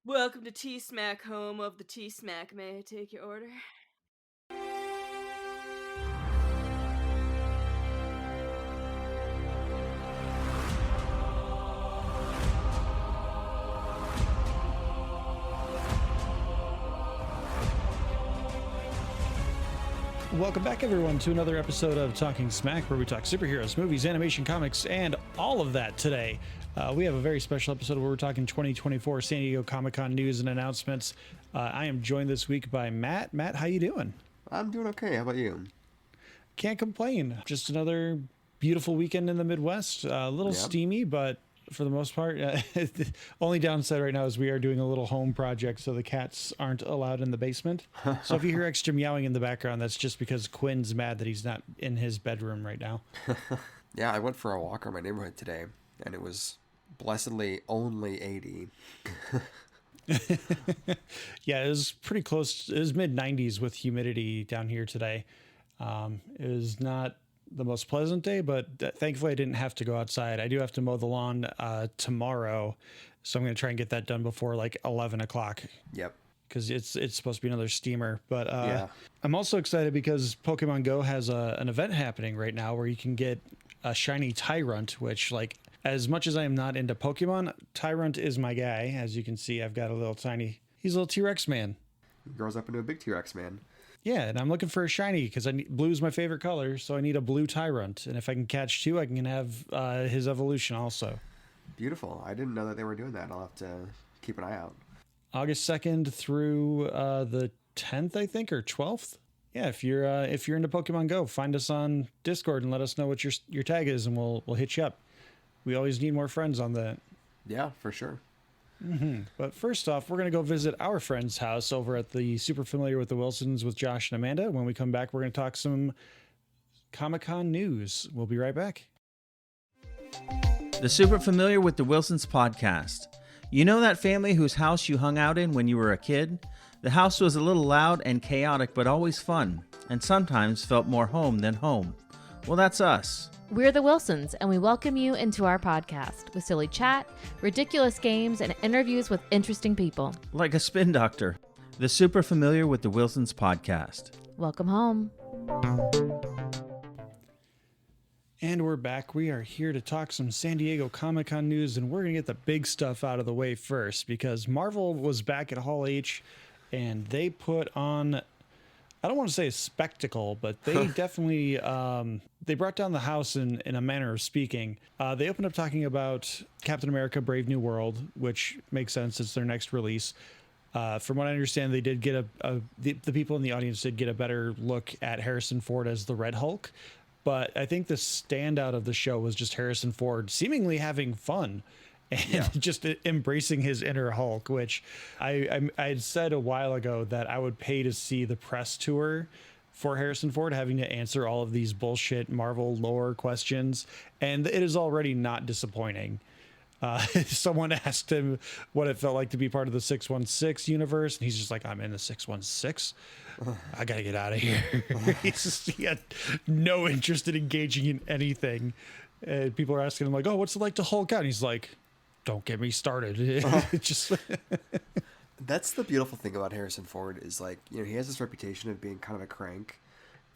Welcome to T-Smack, home of the T-Smack. May I take your order? Welcome back, everyone, to another episode of Talking Smack, where we talk superheroes, movies, animation, comics, and all of that today. We have a very special episode where we're talking 2024 San Diego Comic-Con news and announcements. I am joined this week by Matt. Matt, how you doing? I'm doing okay. How about you? Can't complain. Just another beautiful weekend in the Midwest. A little steamy, but for the most part, the only downside right now is we are doing a little home project, so the cats aren't allowed in the basement. So if you hear extra meowing in the background, that's just because Quinn's mad that he's not in his bedroom right now. Yeah, I went for a walk around my neighborhood today, and it was blessedly only 80. Yeah, it was pretty close. It was mid-90s with humidity down here today. It was not the most pleasant day, but thankfully I didn't have to go outside. I do have to mow the lawn tomorrow, so I'm going to try and get that done before like 11 o'clock. Yep. Because it's supposed to be another steamer. But Yeah. I'm also excited because Pokemon Go has an event happening right now where you can get a shiny Tyrant, which, like, as much as I am not into Pokemon, Tyrant is my guy. As you can see, I've got he's a little T-Rex man. He grows up into a big T-Rex man. Yeah, and I'm looking for a shiny because blue's my favorite color, so I need a blue Tyrant. And if I can catch two, I can have his evolution also. Beautiful. I didn't know that they were doing that. I'll have to keep an eye out. August 2nd through the 10th, I think, or 12th. Yeah, if you're into Pokemon Go, find us on Discord and let us know what your tag is, and we'll hit you up. We always need more friends on that. Yeah, for sure. But first off, we're going to go visit our friend's house over at the Super Familiar with the Wilsons with Josh and Amanda. When we come back, we're going to talk some Comic-Con news. We'll be right back. The Super Familiar with the Wilsons podcast. You know that family whose house you hung out in when you were a kid? The house was a little loud and chaotic, but always fun, and sometimes felt more home than home. Well, that's us. We're the Wilsons, and we welcome you into our podcast with silly chat, ridiculous games, and interviews with interesting people. Like a spin doctor. The Super Familiar with the Wilsons podcast. Welcome home. And we're back. We are here to talk some San Diego Comic-Con news, and we're going to get the big stuff out of the way first because Marvel was back at Hall H, and they put on, I don't want to say a spectacle, but they definitely, they brought down the house in a manner of speaking. They opened up talking about Captain America Brave New World, which makes sense. It's their next release. From what I understand, they did get the people in the audience did get a better look at Harrison Ford as the Red Hulk. But I think the standout of the show was just Harrison Ford seemingly having fun and just embracing his inner Hulk, which I had said a while ago that I would pay to see the press tour for Harrison Ford having to answer all of these bullshit Marvel lore questions. And it is already not disappointing. Someone asked him what it felt like to be part of the 616 universe, and he's just like, I'm in the 616. I gotta get out of here. He had no interest in engaging in anything. People are asking him like, oh, what's it like to Hulk out? And he's like, don't get me started. Just That's the beautiful thing about Harrison Ford is, like, you know, he has this reputation of being kind of a crank,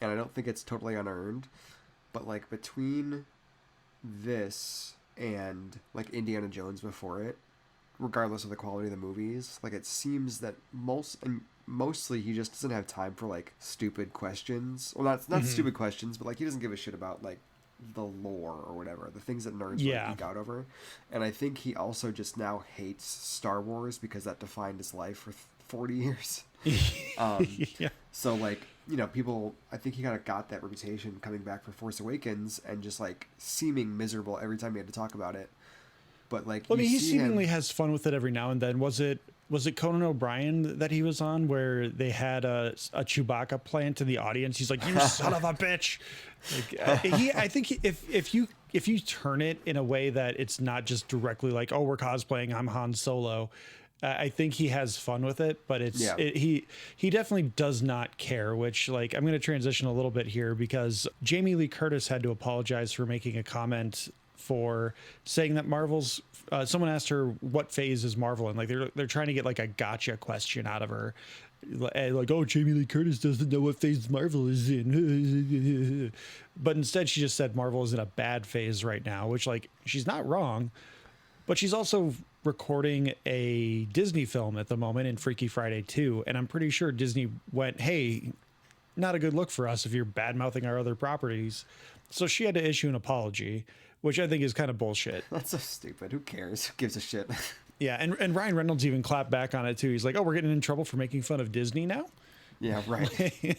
and I don't think it's totally unearned. But, like, between this and, like, Indiana Jones before it, regardless of the quality of the movies, like, it seems that mostly he just doesn't have time for, like, stupid questions. Well, not stupid questions, but, like, he doesn't give a shit about, like, the lore or whatever, the things that nerds would geek out over. And I think he also just now hates Star Wars because that defined his life for 40 years. So, like, you know, people, I think he kind of got that reputation coming back for Force Awakens and just, like, seeming miserable every time he had to talk about it. But, like, well, I mean, he seemingly has fun with it every now and then. Was it Conan O'Brien that he was on where they had a Chewbacca plant in the audience? He's like, you son of a bitch. Like, I think if you turn it in a way that it's not just directly like, oh, we're cosplaying, I'm Han Solo, I think he has fun with it, but he definitely does not care, which, like, I'm going to transition a little bit here because Jamie Lee Curtis had to apologize for making a comment for saying that Marvel's someone asked her what phase is Marvel in. Like they're trying to get like a gotcha question out of her, like, oh, Jamie Lee Curtis doesn't know what phase Marvel is in. But instead she just said Marvel is in a bad phase right now, which, like, she's not wrong, but she's also recording a Disney film at the moment in Freaky Friday 2, and I'm pretty sure Disney went, hey, not a good look for us if you're bad mouthing our other properties. So she had to issue an apology, which I think is kind of bullshit. That's so stupid. Who cares? Who gives a shit? Yeah, and Ryan Reynolds even clapped back on it too. He's like, oh, we're getting in trouble for making fun of Disney now? Yeah, right.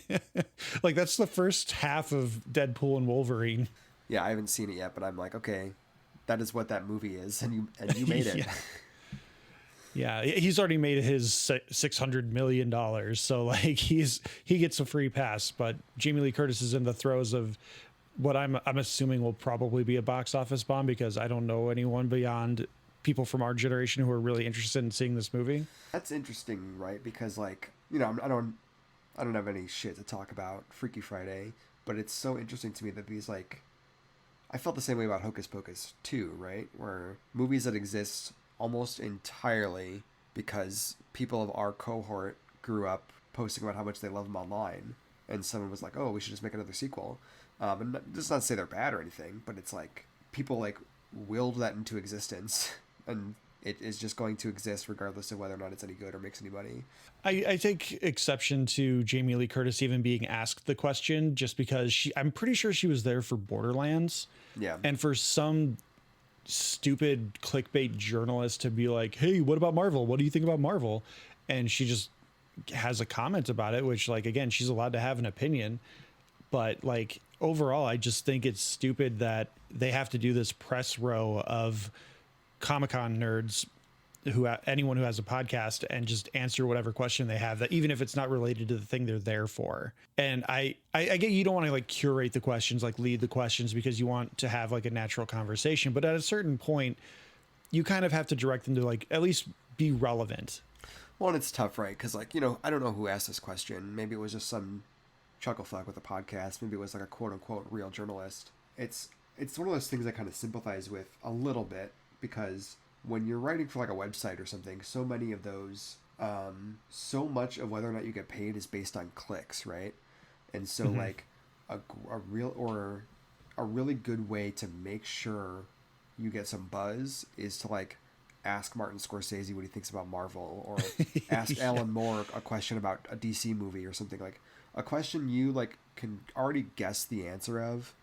Like, that's the first half of Deadpool and Wolverine. Yeah, I haven't seen it yet, but I'm like, okay, that is what that movie is, and you made it. Yeah, he's already made his $600 million, so like he gets a free pass. But Jamie Lee Curtis is in the throes of what I'm assuming will probably be a box office bomb, because I don't know anyone beyond people from our generation who are really interested in seeing this movie. That's interesting, right? Because, like, you know, I don't have any shit to talk about Freaky Friday, but it's so interesting to me that these, like, I felt the same way about Hocus Pocus 2, right? Where movies that exist almost entirely because people of our cohort grew up posting about how much they love them online, and someone was like, oh, we should just make another sequel. And just not to say they're bad or anything, but it's like people like willed that into existence, and it is just going to exist regardless of whether or not it's any good or makes any money. I take exception to Jamie Lee Curtis even being asked the question, just because I'm pretty sure she was there for Borderlands. Yeah. And for some stupid clickbait journalist to be like, hey, what about Marvel? What do you think about Marvel? And she just has a comment about it, which, like, again, she's allowed to have an opinion. But, like, overall, I just think it's stupid that they have to do this press row of Comic-Con nerds, anyone who has a podcast, and just answer whatever question they have, that even if it's not related to the thing they're there for. And I get you don't want to like curate the questions, like lead the questions, because you want to have like a natural conversation, but at a certain point you kind of have to direct them to like at least be relevant. Well, and it's tough, right? Because, like, you know, I don't know who asked this question. Maybe it was just some chucklefuck with a podcast. Maybe it was like a quote unquote real journalist. It's one of those things I kind of sympathize with a little bit, because when you're writing for like a website or something, so many of those, so much of whether or not you get paid is based on clicks, right? And so like a really good way to make sure you get some buzz is to like ask Martin Scorsese what he thinks about Marvel, or ask Alan Moore a question about a DC movie or something, like a question you like can already guess the answer of,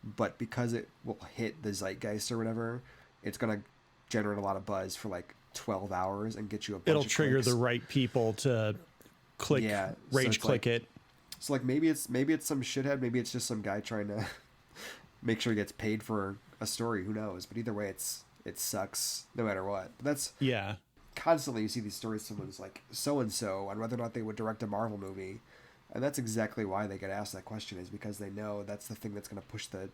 but because it will hit the zeitgeist or whatever, it's going to generate a lot of buzz for like 12 hours and get you a bunch It'll of trigger clicks. the right people to click, Yeah, rage so click like, it. So like maybe it's some shithead, maybe it's just some guy trying to make sure he gets paid for a story, who knows? But either way, it sucks no matter what. But that's constantly you see these stories, someone's like so and so, on whether or not they would direct a Marvel movie, and that's exactly why they get asked that question, is because they know that's the thing that's going to push the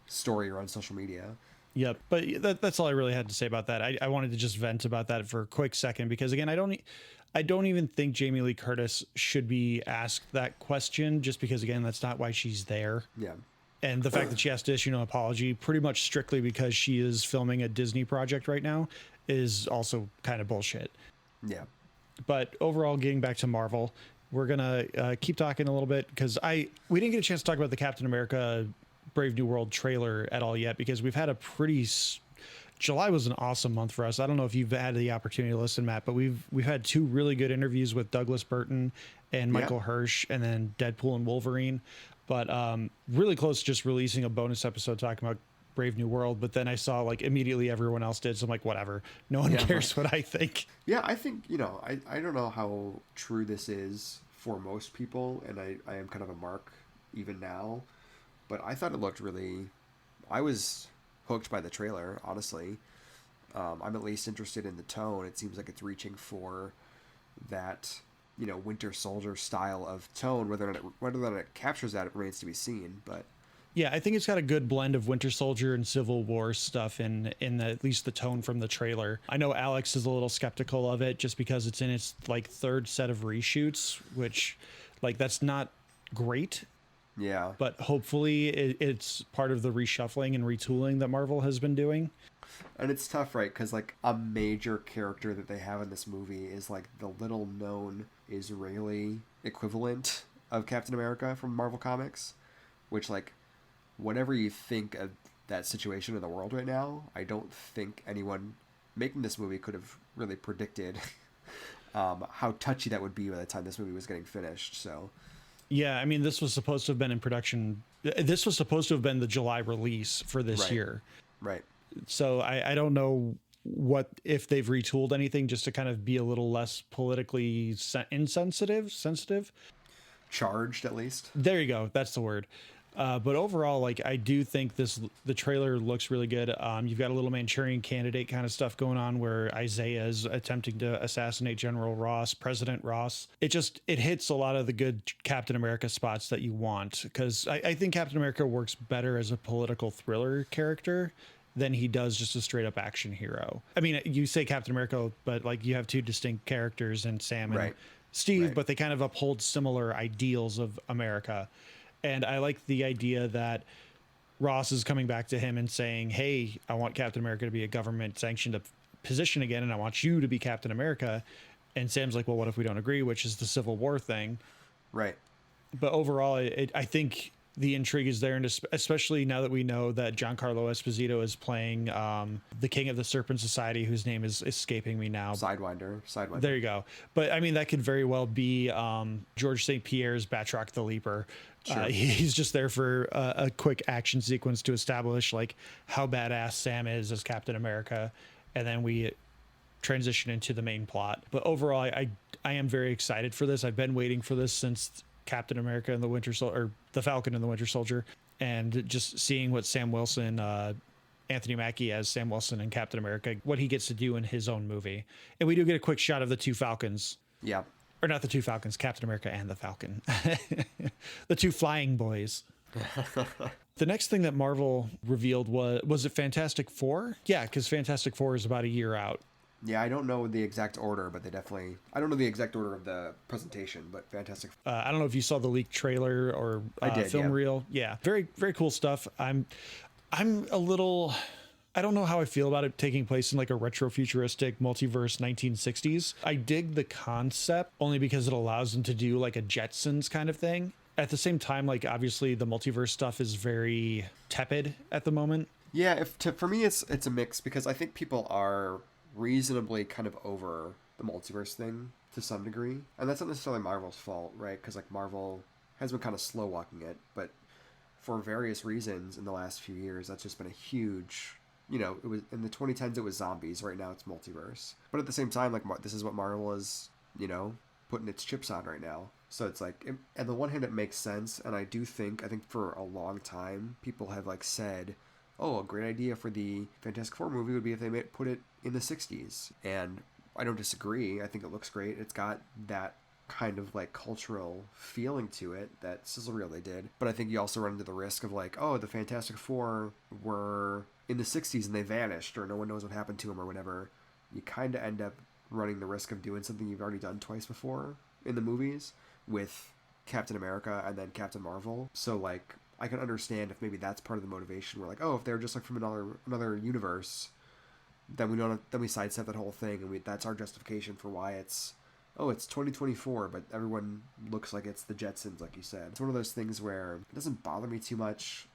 story around social media. Yep, but that's all I really had to say about that. I wanted to just vent about that for a quick second, because again, I don't even think Jamie Lee Curtis should be asked that question, just because, again, that's not why she's there. Yeah. And the fact that she has to issue an apology pretty much strictly because she is filming a Disney project right now is also kind of bullshit. Yeah. But overall, getting back to Marvel, we're gonna keep talking a little bit, because we didn't get a chance to talk about the Captain America Brave New World trailer at all yet, because we've had a July was an awesome month for us. I don't know if you've had the opportunity to listen, Matt, but we've had two really good interviews with Douglas Burton and Michael Hirsch, and then Deadpool and Wolverine. But really close to just releasing a bonus episode talking about Brave New World. But then I saw like immediately everyone else did, so I'm like, whatever. No one cares what I think. Yeah, I think, you know, I don't know how true this is for most people, and I am kind of a mark even now. But I thought it looked I was hooked by the trailer, honestly. I'm at least interested in the tone. It seems like it's reaching for that, you know, Winter Soldier style of tone. Whether or not it captures that, it remains to be seen. But yeah, I think it's got a good blend of Winter Soldier and Civil War stuff in at least the tone from the trailer. I know Alex is a little skeptical of it just because it's in its like third set of reshoots, which like that's not great. Yeah. But hopefully it's part of the reshuffling and retooling that Marvel has been doing. And it's tough, right? Because like a major character that they have in this movie is like the little known Israeli equivalent of Captain America from Marvel Comics, which like whatever you think of that situation in the world right now, I don't think anyone making this movie could have really predicted how touchy that would be by the time this movie was getting finished. So yeah, I mean, this was supposed to have been in production. This was supposed to have been the July release for this year. Right. So I don't know if they've retooled anything just to kind of be a little less politically sensitive. Charged, at least. There you go. That's the word. But overall, like, I do think the trailer looks really good. You've got a little Manchurian Candidate kind of stuff going on where Isaiah is attempting to assassinate President Ross. It hits a lot of the good Captain America spots that you want, because I think Captain America works better as a political thriller character than he does just a straight up action hero. I mean, you say Captain America, but like you have two distinct characters in Sam and Steve, but they kind of uphold similar ideals of America. And I like the idea that Ross is coming back to him and saying, hey, I want Captain America to be a government sanctioned position again, and I want you to be Captain America. And Sam's like, well, what if we don't agree, which is the Civil War thing. Right. But overall, I think the intrigue is there, and especially now that we know that Giancarlo Esposito is playing the King of the Serpent Society, whose name is escaping me now. Sidewinder. There you go. But I mean, that could very well be George St. Pierre's Batroc the Leaper. Sure. He's just there for a quick action sequence to establish like how badass Sam is as Captain America, and then we transition into the main plot. But overall, I am very excited for this. I've been waiting for this since Captain America and the Falcon and the Winter Soldier, and just seeing what Sam Wilson, Anthony Mackie as Sam Wilson and Captain America, what he gets to do in his own movie. And we do get a quick shot of the two Falcons. Yeah. Or not the two Falcons, Captain America and the Falcon. The two flying boys. The next thing that Marvel revealed was it Fantastic Four? Yeah, because Fantastic Four is about a year out. Yeah, I don't know the exact order, but I don't know the exact order of the presentation, but Fantastic. I don't know if you saw the leaked trailer or film reel. Yeah, very, very cool stuff. I'm a little, I don't know how I feel about it taking place in like a retro futuristic multiverse 1960s. I dig the concept only because it allows them to do like a Jetsons kind of thing. At the same time, like obviously the multiverse stuff is very tepid at the moment. Yeah, for me it's a mix, because I think people are reasonably kind of over the multiverse thing to some degree, and that's not necessarily Marvel's fault, right? Because like Marvel has been kind of slow walking it, but for various reasons in the last few years, that's just been a huge, it was in the 2010s, it was zombies. Right now it's multiverse, but at the same time, like this is what Marvel is, putting its chips on right now. So it's like, on the one hand, it makes sense, and I think for a long time people have like said, oh, a great idea for the Fantastic Four movie would be if they put it in the 60s. And I don't disagree. I think it looks great. It's got that kind of like cultural feeling to it that Sizzle Reel they did. But I think you also run into the risk of like, oh, the Fantastic Four were in the 60s and they vanished, or no one knows what happened to them or whatever. You kind of end up running the risk of doing something you've already done twice before in the movies with Captain America and then Captain Marvel. So like, I can understand if maybe that's part of the motivation. We're like, oh, if they're just like from another universe, then we sidestep that whole thing, and that's our justification for why it's 2024, but everyone looks like it's the Jetsons, like you said. It's one of those things where it doesn't bother me too much,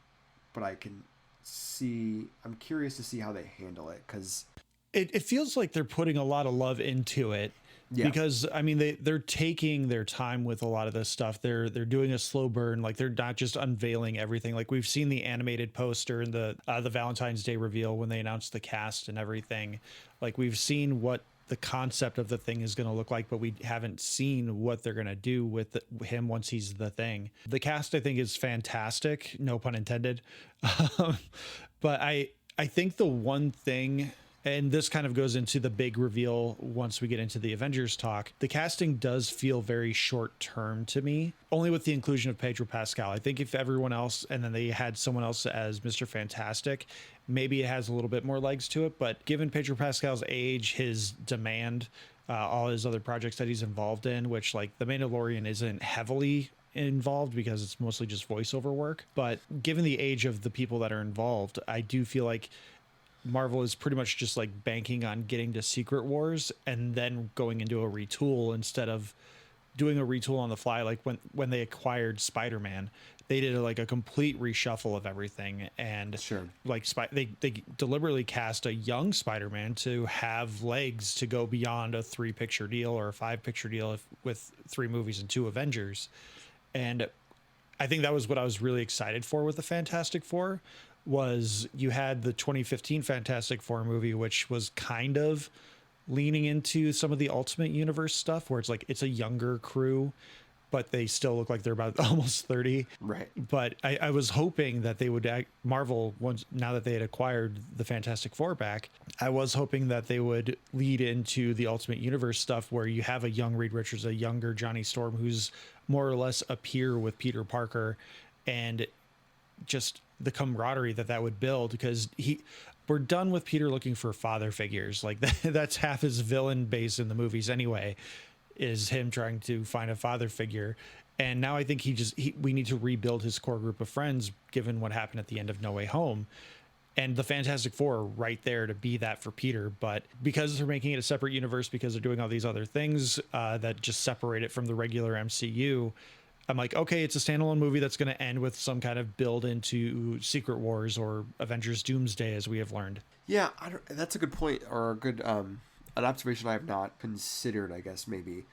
but I'm curious to see how they handle it, because it feels like they're putting a lot of love into it. Yeah. Because I mean they're taking their time with a lot of this stuff. They're doing a slow burn. Like they're not just unveiling everything. Like we've seen the animated poster and the Valentine's Day reveal when they announced the cast and everything. Like we've seen what the concept of the thing is going to look like, but we haven't seen what they're going to do with him once he's the thing. The cast I think is fantastic, no pun intended. But I think the one thing, and this kind of goes into the big reveal once we get into the Avengers talk, the casting does feel very short term to me, only with the inclusion of Pedro Pascal. I think if everyone else, and then they had someone else as Mr. Fantastic, maybe it has a little bit more legs to it. But given Pedro Pascal's age, his demand, all his other projects that he's involved in, which like The Mandalorian isn't heavily involved because it's mostly just voiceover work. But given the age of the people that are involved, I do feel like Marvel is pretty much just like banking on getting to Secret Wars and then going into a retool instead of doing a retool on the fly. Like when they acquired Spider-Man, they did like a complete reshuffle of everything, and Sure. like they deliberately cast a young Spider-Man to have legs to go beyond a 3-picture deal or a 5-picture deal with 3 movies and 2 Avengers. And I think that was what I was really excited for with the Fantastic Four. Was you had the 2015 Fantastic Four movie, which was kind of leaning into some of the Ultimate Universe stuff, where it's like it's a younger crew, but they still look like they're about almost 30. Right. But I was hoping that they would Marvel, once now that they had acquired the Fantastic Four back, I was hoping that they would lead into the Ultimate Universe stuff where you have a young Reed Richards, a younger Johnny Storm, who's more or less a peer with Peter Parker, and just the camaraderie that would build, because we're done with Peter looking for father figures. Like that's half his villain base in the movies anyway, is him trying to find a father figure. And now I think we need to rebuild his core group of friends, given what happened at the end of No Way Home. And the Fantastic Four are right there to be that for Peter. But because they're making it a separate universe, because they're doing all these other things that just separate it from the regular MCU, I'm like, okay, it's a standalone movie that's going to end with some kind of build into Secret Wars or Avengers Doomsday, as we have learned. Yeah, that's a good point, or a good an observation I have not considered, I guess, maybe.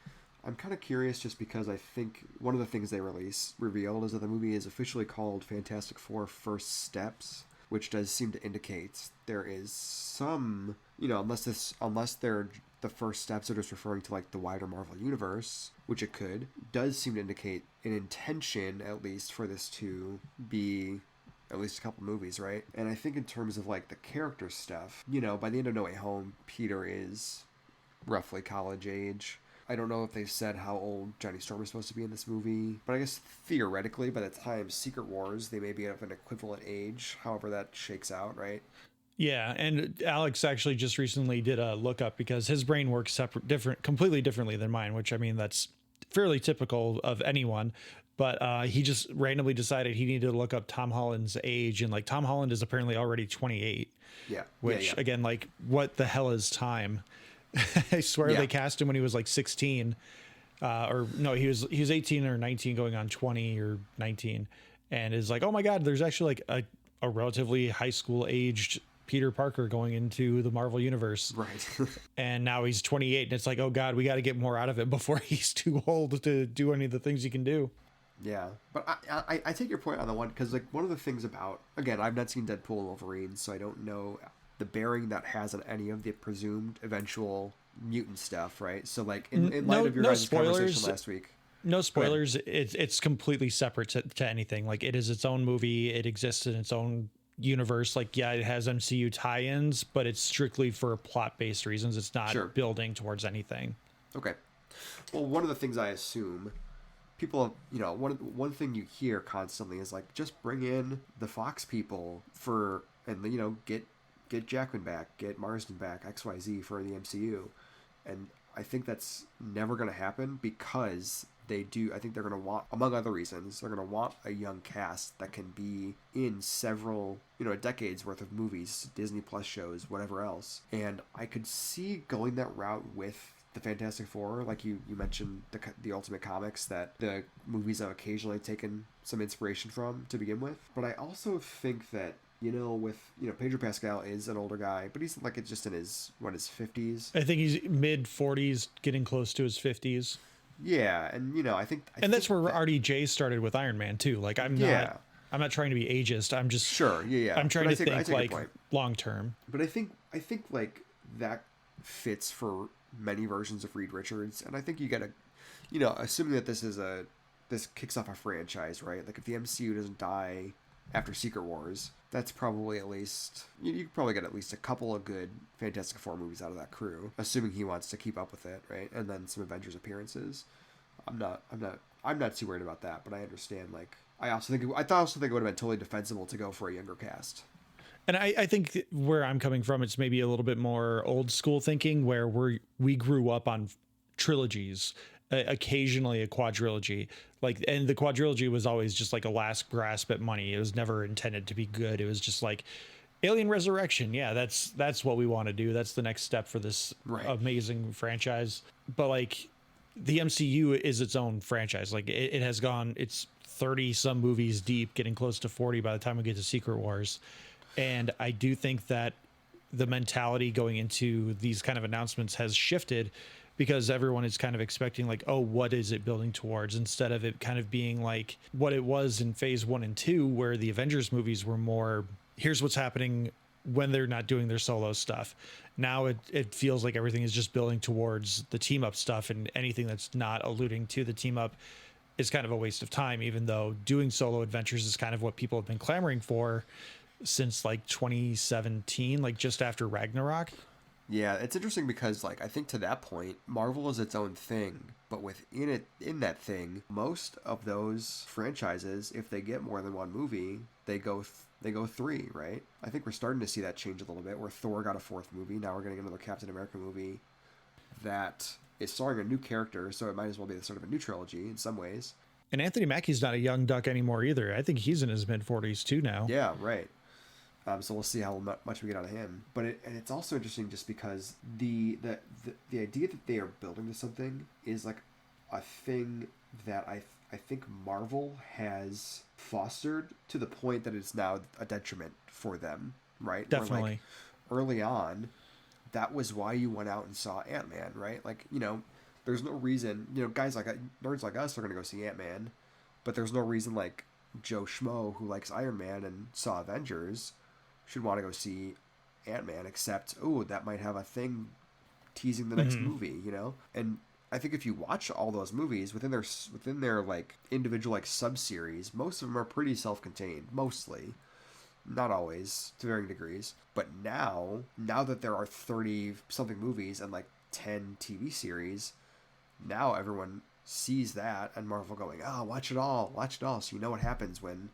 I'm kind of curious just because I think one of the things they revealed is that the movie is officially called Fantastic Four First Steps, which does seem to indicate there is some, unless they're the first steps are just referring to like the wider Marvel universe, which it could, does seem to indicate an intention, at least, for this to be at least a couple movies, right? And I think in terms of like the character stuff, by the end of No Way Home, Peter is roughly college age. I don't know if they've said how old Johnny Storm is supposed to be in this movie, but I guess theoretically by the time Secret Wars, they may be of an equivalent age, however that shakes out, right? Yeah, and Alex actually just recently did a lookup because his brain works completely differently than mine, which I mean, that's fairly typical of anyone. But he just randomly decided he needed to look up Tom Holland's age, and like Tom Holland is apparently already 28. Yeah. Which again, like, what the hell is time? I swear they cast him when he was like 16, or no, he was 18 or 19, going on 20 or 19, and is like, oh my God, there's actually like a relatively high school aged Peter Parker going into the Marvel universe. Right. And now he's 28, and it's like, oh God, we got to get more out of him before he's too old to do any of the things he can do. Yeah, but I take your point on the one, because like one of the things about, again, I've not seen Deadpool and Wolverine, so I don't know the bearing that has on any of the presumed eventual mutant stuff, right? So like in light of your guys' conversation last week. No spoilers. It's completely separate to anything. Like, it is its own movie. It exists in its own universe. Like, yeah, it has MCU tie-ins, but it's strictly for plot-based reasons. It's not building towards anything. Okay. Well, one of the things I assume people, one thing you hear constantly is like, just bring in the Fox people and get Jackman back, get Marsden back, XYZ for the MCU. And I think that's never going to happen, because I think they're going to want, among other reasons, they're going to want a young cast that can be in several, a decade's worth of movies, Disney Plus shows, whatever else. And I could see going that route with the Fantastic Four, like you mentioned the Ultimate Comics, that the movies have occasionally taken some inspiration from to begin with. But I also think that, Pedro Pascal is an older guy, but he's like just in his 50s. I think he's mid 40s, getting close to his 50s. Yeah, and I think that's where RDJ started with Iron Man too. Like, I'm not trying to be ageist. I'm just I'm trying to think like long term. But I think like that fits for many versions of Reed Richards, and I think you gotta, assuming that this kicks off a franchise, right? Like, if the MCU doesn't die after Secret Wars, that's probably at least, you could probably get at least a couple of good Fantastic Four movies out of that crew, assuming he wants to keep up with it, right? And then some Avengers appearances. I'm not too worried about that, but I understand, like, I also think it would have been totally defensible to go for a younger cast. And I think where I'm coming from, it's maybe a little bit more old school thinking, where we grew up on trilogies, occasionally a quadrilogy, like, and the quadrilogy was always just like a last grasp at money. It was never intended to be good. It was just like, Alien Resurrection, yeah, that's what we want to do. That's the next step for this amazing franchise. But like, the MCU is its own franchise. Like it has gone, it's 30 some movies deep, getting close to 40 by the time we get to Secret Wars. And I do think that the mentality going into these kind of announcements has shifted, because everyone is kind of expecting like, oh, what is it building towards, instead of it kind of being like what it was in phase 1 and 2, where the Avengers movies were more, here's what's happening when they're not doing their solo stuff. Now it feels like everything is just building towards the team up stuff, and anything that's not alluding to the team up is kind of a waste of time, even though doing solo adventures is kind of what people have been clamoring for since like 2017, like just after Ragnarok. Yeah, it's interesting because, like, I think to that point, Marvel is its own thing, but in that thing, most of those franchises, if they get more than one movie, they go 3, right? I think we're starting to see that change a little bit, where Thor got a 4th movie. Now we're getting another Captain America movie that is starring a new character, so it might as well be sort of a new trilogy in some ways. And Anthony Mackie's not a young duck anymore either. I think he's in his mid-40s too now. Yeah, right. So we'll see how much we get out of him. But it's also interesting just because the idea that they are building to something is like a thing that I think Marvel has fostered to the point that it's now a detriment for them, right? Definitely. Where, like, early on, that was why you went out and saw Ant-Man, right? Like, you know, there's no reason, you know, nerds like us are going to go see Ant-Man, but there's no reason like Joe Schmo who likes Iron Man and saw Avengers should want to go see Ant-Man, except, oh, that might have a thing teasing the next movie, you know? And I think if you watch all those movies within their like individual like sub-series, most of them are pretty self-contained, mostly. Not always, to varying degrees. But now that there are 30-something movies and like 10 TV series, now everyone sees that and Marvel going, watch it all, so you know what happens when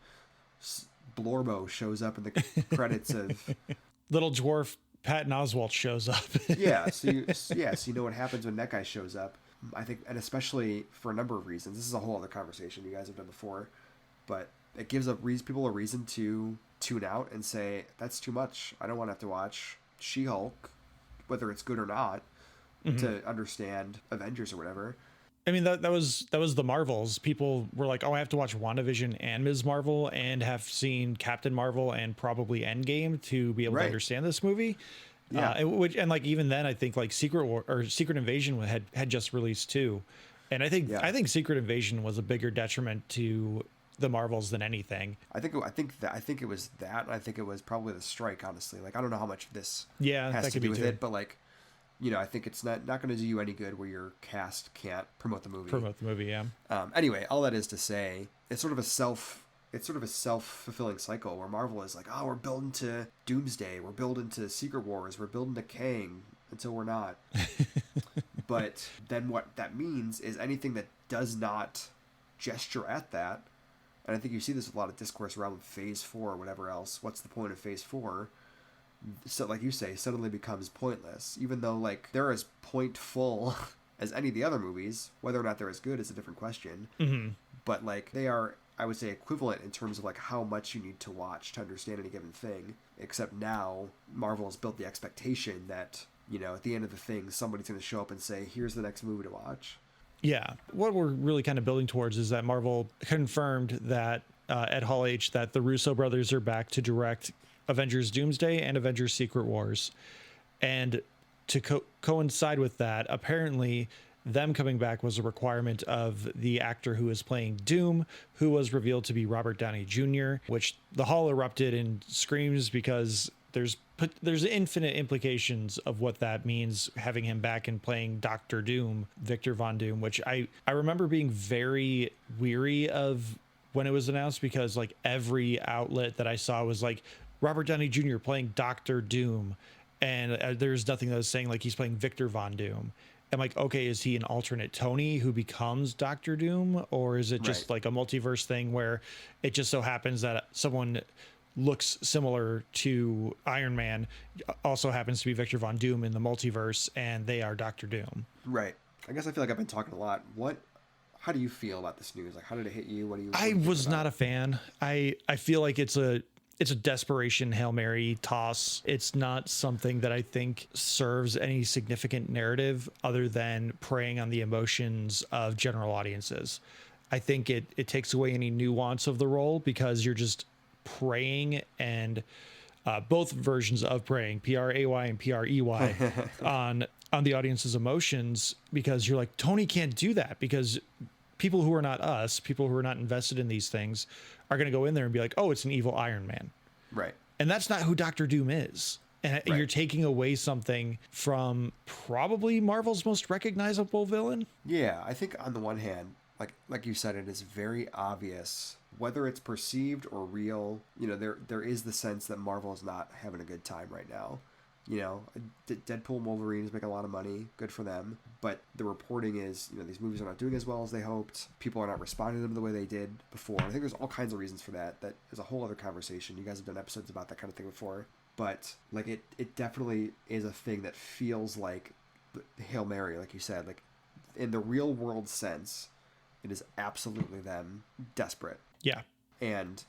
Blorbo shows up in the credits of Little Dwarf Patton Oswalt shows up. so you know what happens when that guy shows up. I think, and especially for a number of reasons, this is a whole other conversation you guys have done before, but it gives people a reason to tune out and say, that's too much. I don't want to have to watch She-Hulk, whether it's good or not, to understand Avengers or whatever. I mean, that was the Marvels. People were like, oh, I have to watch WandaVision and Ms. Marvel and have seen Captain Marvel and probably Endgame to be able to understand this movie. Yeah. And like, even then, I think like Secret Invasion had just released too. And I think Secret Invasion was a bigger detriment to the Marvels than anything. I think it was that. I think it was probably the strike, honestly. Like, I don't know how much this has that to could do be with too. it, but like, you know, I think it's not going to do you any good where your cast can't promote the movie. Yeah. Anyway, all that is to say, it's sort of a self-fulfilling cycle where Marvel is like, oh, we're building to Doomsday, we're building to Secret Wars, we're building to Kang, until we're not. But then what that means is anything that does not gesture at that, and I think you see this with a lot of discourse around Phase 4 or whatever else, what's the point of Phase 4? So, like you say, suddenly becomes pointless, even though like they're as pointful as any of the other movies. Whether or not they're as good is a different question. But like, they are, I would say, equivalent in terms of like how much you need to watch to understand any given thing. Except now Marvel has built the expectation that, you know, at the end of the thing, somebody's going to show up and say, here's the next movie to watch. Yeah, what we're really kind of building towards is that Marvel confirmed that at Hall H that the Russo brothers are back to direct Avengers Doomsday and Avengers Secret Wars. And to coincide with that, apparently them coming back was a requirement of the actor who is playing Doom, who was revealed to be Robert Downey Jr., which the hall erupted in screams because there's infinite implications of what that means, having him back and playing Dr. Doom, Victor Von Doom, which I remember being very weary of when it was announced, because like every outlet that I saw was like, Robert Downey Jr. playing Dr. Doom, and there's nothing that was saying like he's playing Victor Von Doom. I'm like, okay, is he an alternate Tony who becomes Dr. Doom, or is it just like a multiverse thing where it just so happens that someone looks similar to Iron Man also happens to be Victor Von Doom in the multiverse, and they are Dr. Doom? Right. I guess I feel like I've been talking a lot. How do you feel about this news? Like, how did it hit you? What do you? I was not a fan. I feel like it's it's a desperation Hail Mary toss. It's not something that I think serves any significant narrative other than preying on the emotions of general audiences. I think it takes away any nuance of the role because you're just preying and both versions of preying, P-R-A-Y and P-R-E-Y, on the audience's emotions, because you're like, Tony can't do that, because people who are not us, people who are not invested in these things, are going to go in there and be like, oh, it's an evil Iron Man. Right. And that's not who Doctor Doom is. And Right. you're taking away something from probably Marvel's most recognizable villain. Yeah, I think on the one hand, like you said, it is very obvious, whether it's perceived or real. You know, there is the sense that Marvel is not having a good time right now. You know, Deadpool and Wolverine is making a lot of money. Good for them. But the reporting is, you know, these movies are not doing as well as they hoped. People are not responding to them the way they did before. I think there's all kinds of reasons for that. That is a whole other conversation. You guys have done episodes about that kind of thing before. But, like, it definitely is a thing that feels like Hail Mary, like you said. Like, in the real world sense, it is absolutely them desperate. Yeah. And,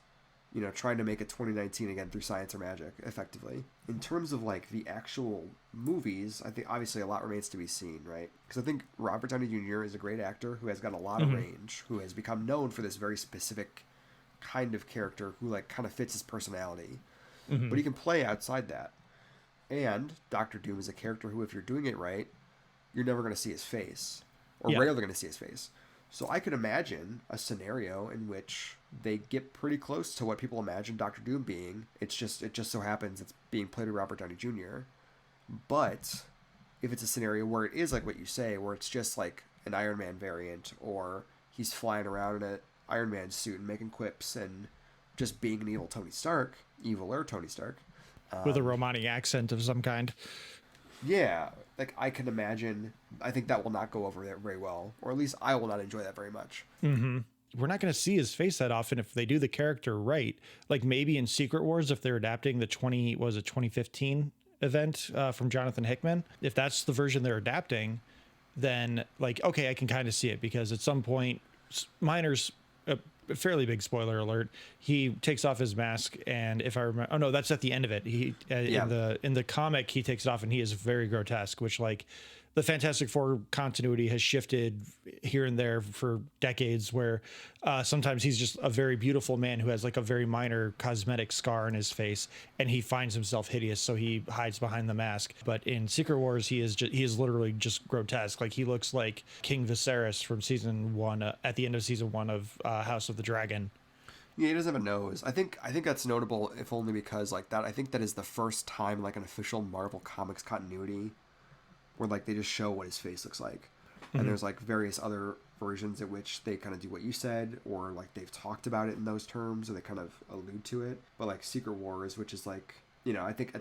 you know, trying to make it 2019 again through science or magic, effectively. In terms of, like, the actual movies, I think obviously a lot remains to be seen, right? Because I think Robert Downey Jr. is a great actor who has got a lot of range, who has become known for this very specific kind of character who, like, kind of fits his personality. But he can play outside that. And Doctor Doom is a character who, if you're doing it right, you're never going to see his face. Or rarely going to see his face. So I could imagine a scenario in which they get pretty close to what people imagine Doctor Doom being. It just so happens it's being played by Robert Downey Jr. But if it's a scenario where it is like what you say, where it's just like an Iron Man variant, or he's flying around in an Iron Man suit and making quips and just being an evil Tony Stark, eviler Tony Stark. With a Romani accent of some kind. Yeah, like I can imagine, I think that will not go over there very well, or at least I will not enjoy that very much. We're not going to see his face that often if they do the character right. Like maybe in Secret Wars, if they're adapting the 2015 event from Jonathan Hickman, if that's the version they're adapting, then like, okay, I can kind of see it, because at some point, Miner's a fairly big spoiler alert, he takes off his mask, and if I remember, oh no, that's at the end of it. He in the comic, he takes it off and he is very grotesque, which, like, the Fantastic Four continuity has shifted here and there for decades, where sometimes he's just a very beautiful man who has like a very minor cosmetic scar in his face, and he finds himself hideous, so he hides behind the mask. But in Secret Wars, he is literally just grotesque. Like, he looks like King Viserys from season 1, at the end of season 1 of House of the Dragon. Yeah, he doesn't have a nose. I think that's notable, if only because, like, that I think that is the first time, like, an official Marvel Comics continuity where, like, they just show what his face looks like. And there's, like, various other versions in which they kind of do what you said, or, like, they've talked about it in those terms, or they kind of allude to it. But, like, Secret Wars, which is, like, you know, I think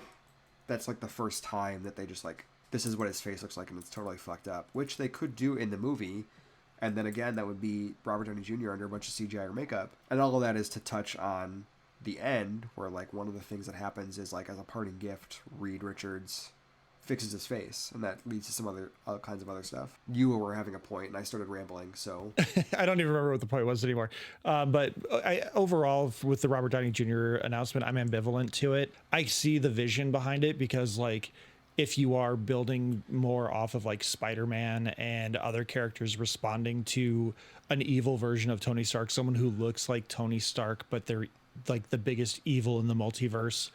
that's, like, the first time that they just, like, this is what his face looks like, and it's totally fucked up. Which they could do in the movie, and then, again, that would be Robert Downey Jr. under a bunch of CGI or makeup. And all of that is to touch on the end, where, like, one of the things that happens is, like, as a parting gift, Reed Richards fixes his face, and that leads to some other kinds of other stuff. You were having a point, and I started rambling, so I don't even remember what the point was anymore. But overall, with the Robert Downey Jr. announcement, I'm ambivalent to it. I see the vision behind it, because, like, if you are building more off of, like, Spider-Man and other characters responding to an evil version of Tony Stark, someone who looks like Tony Stark, but they're like the biggest evil in the multiverse,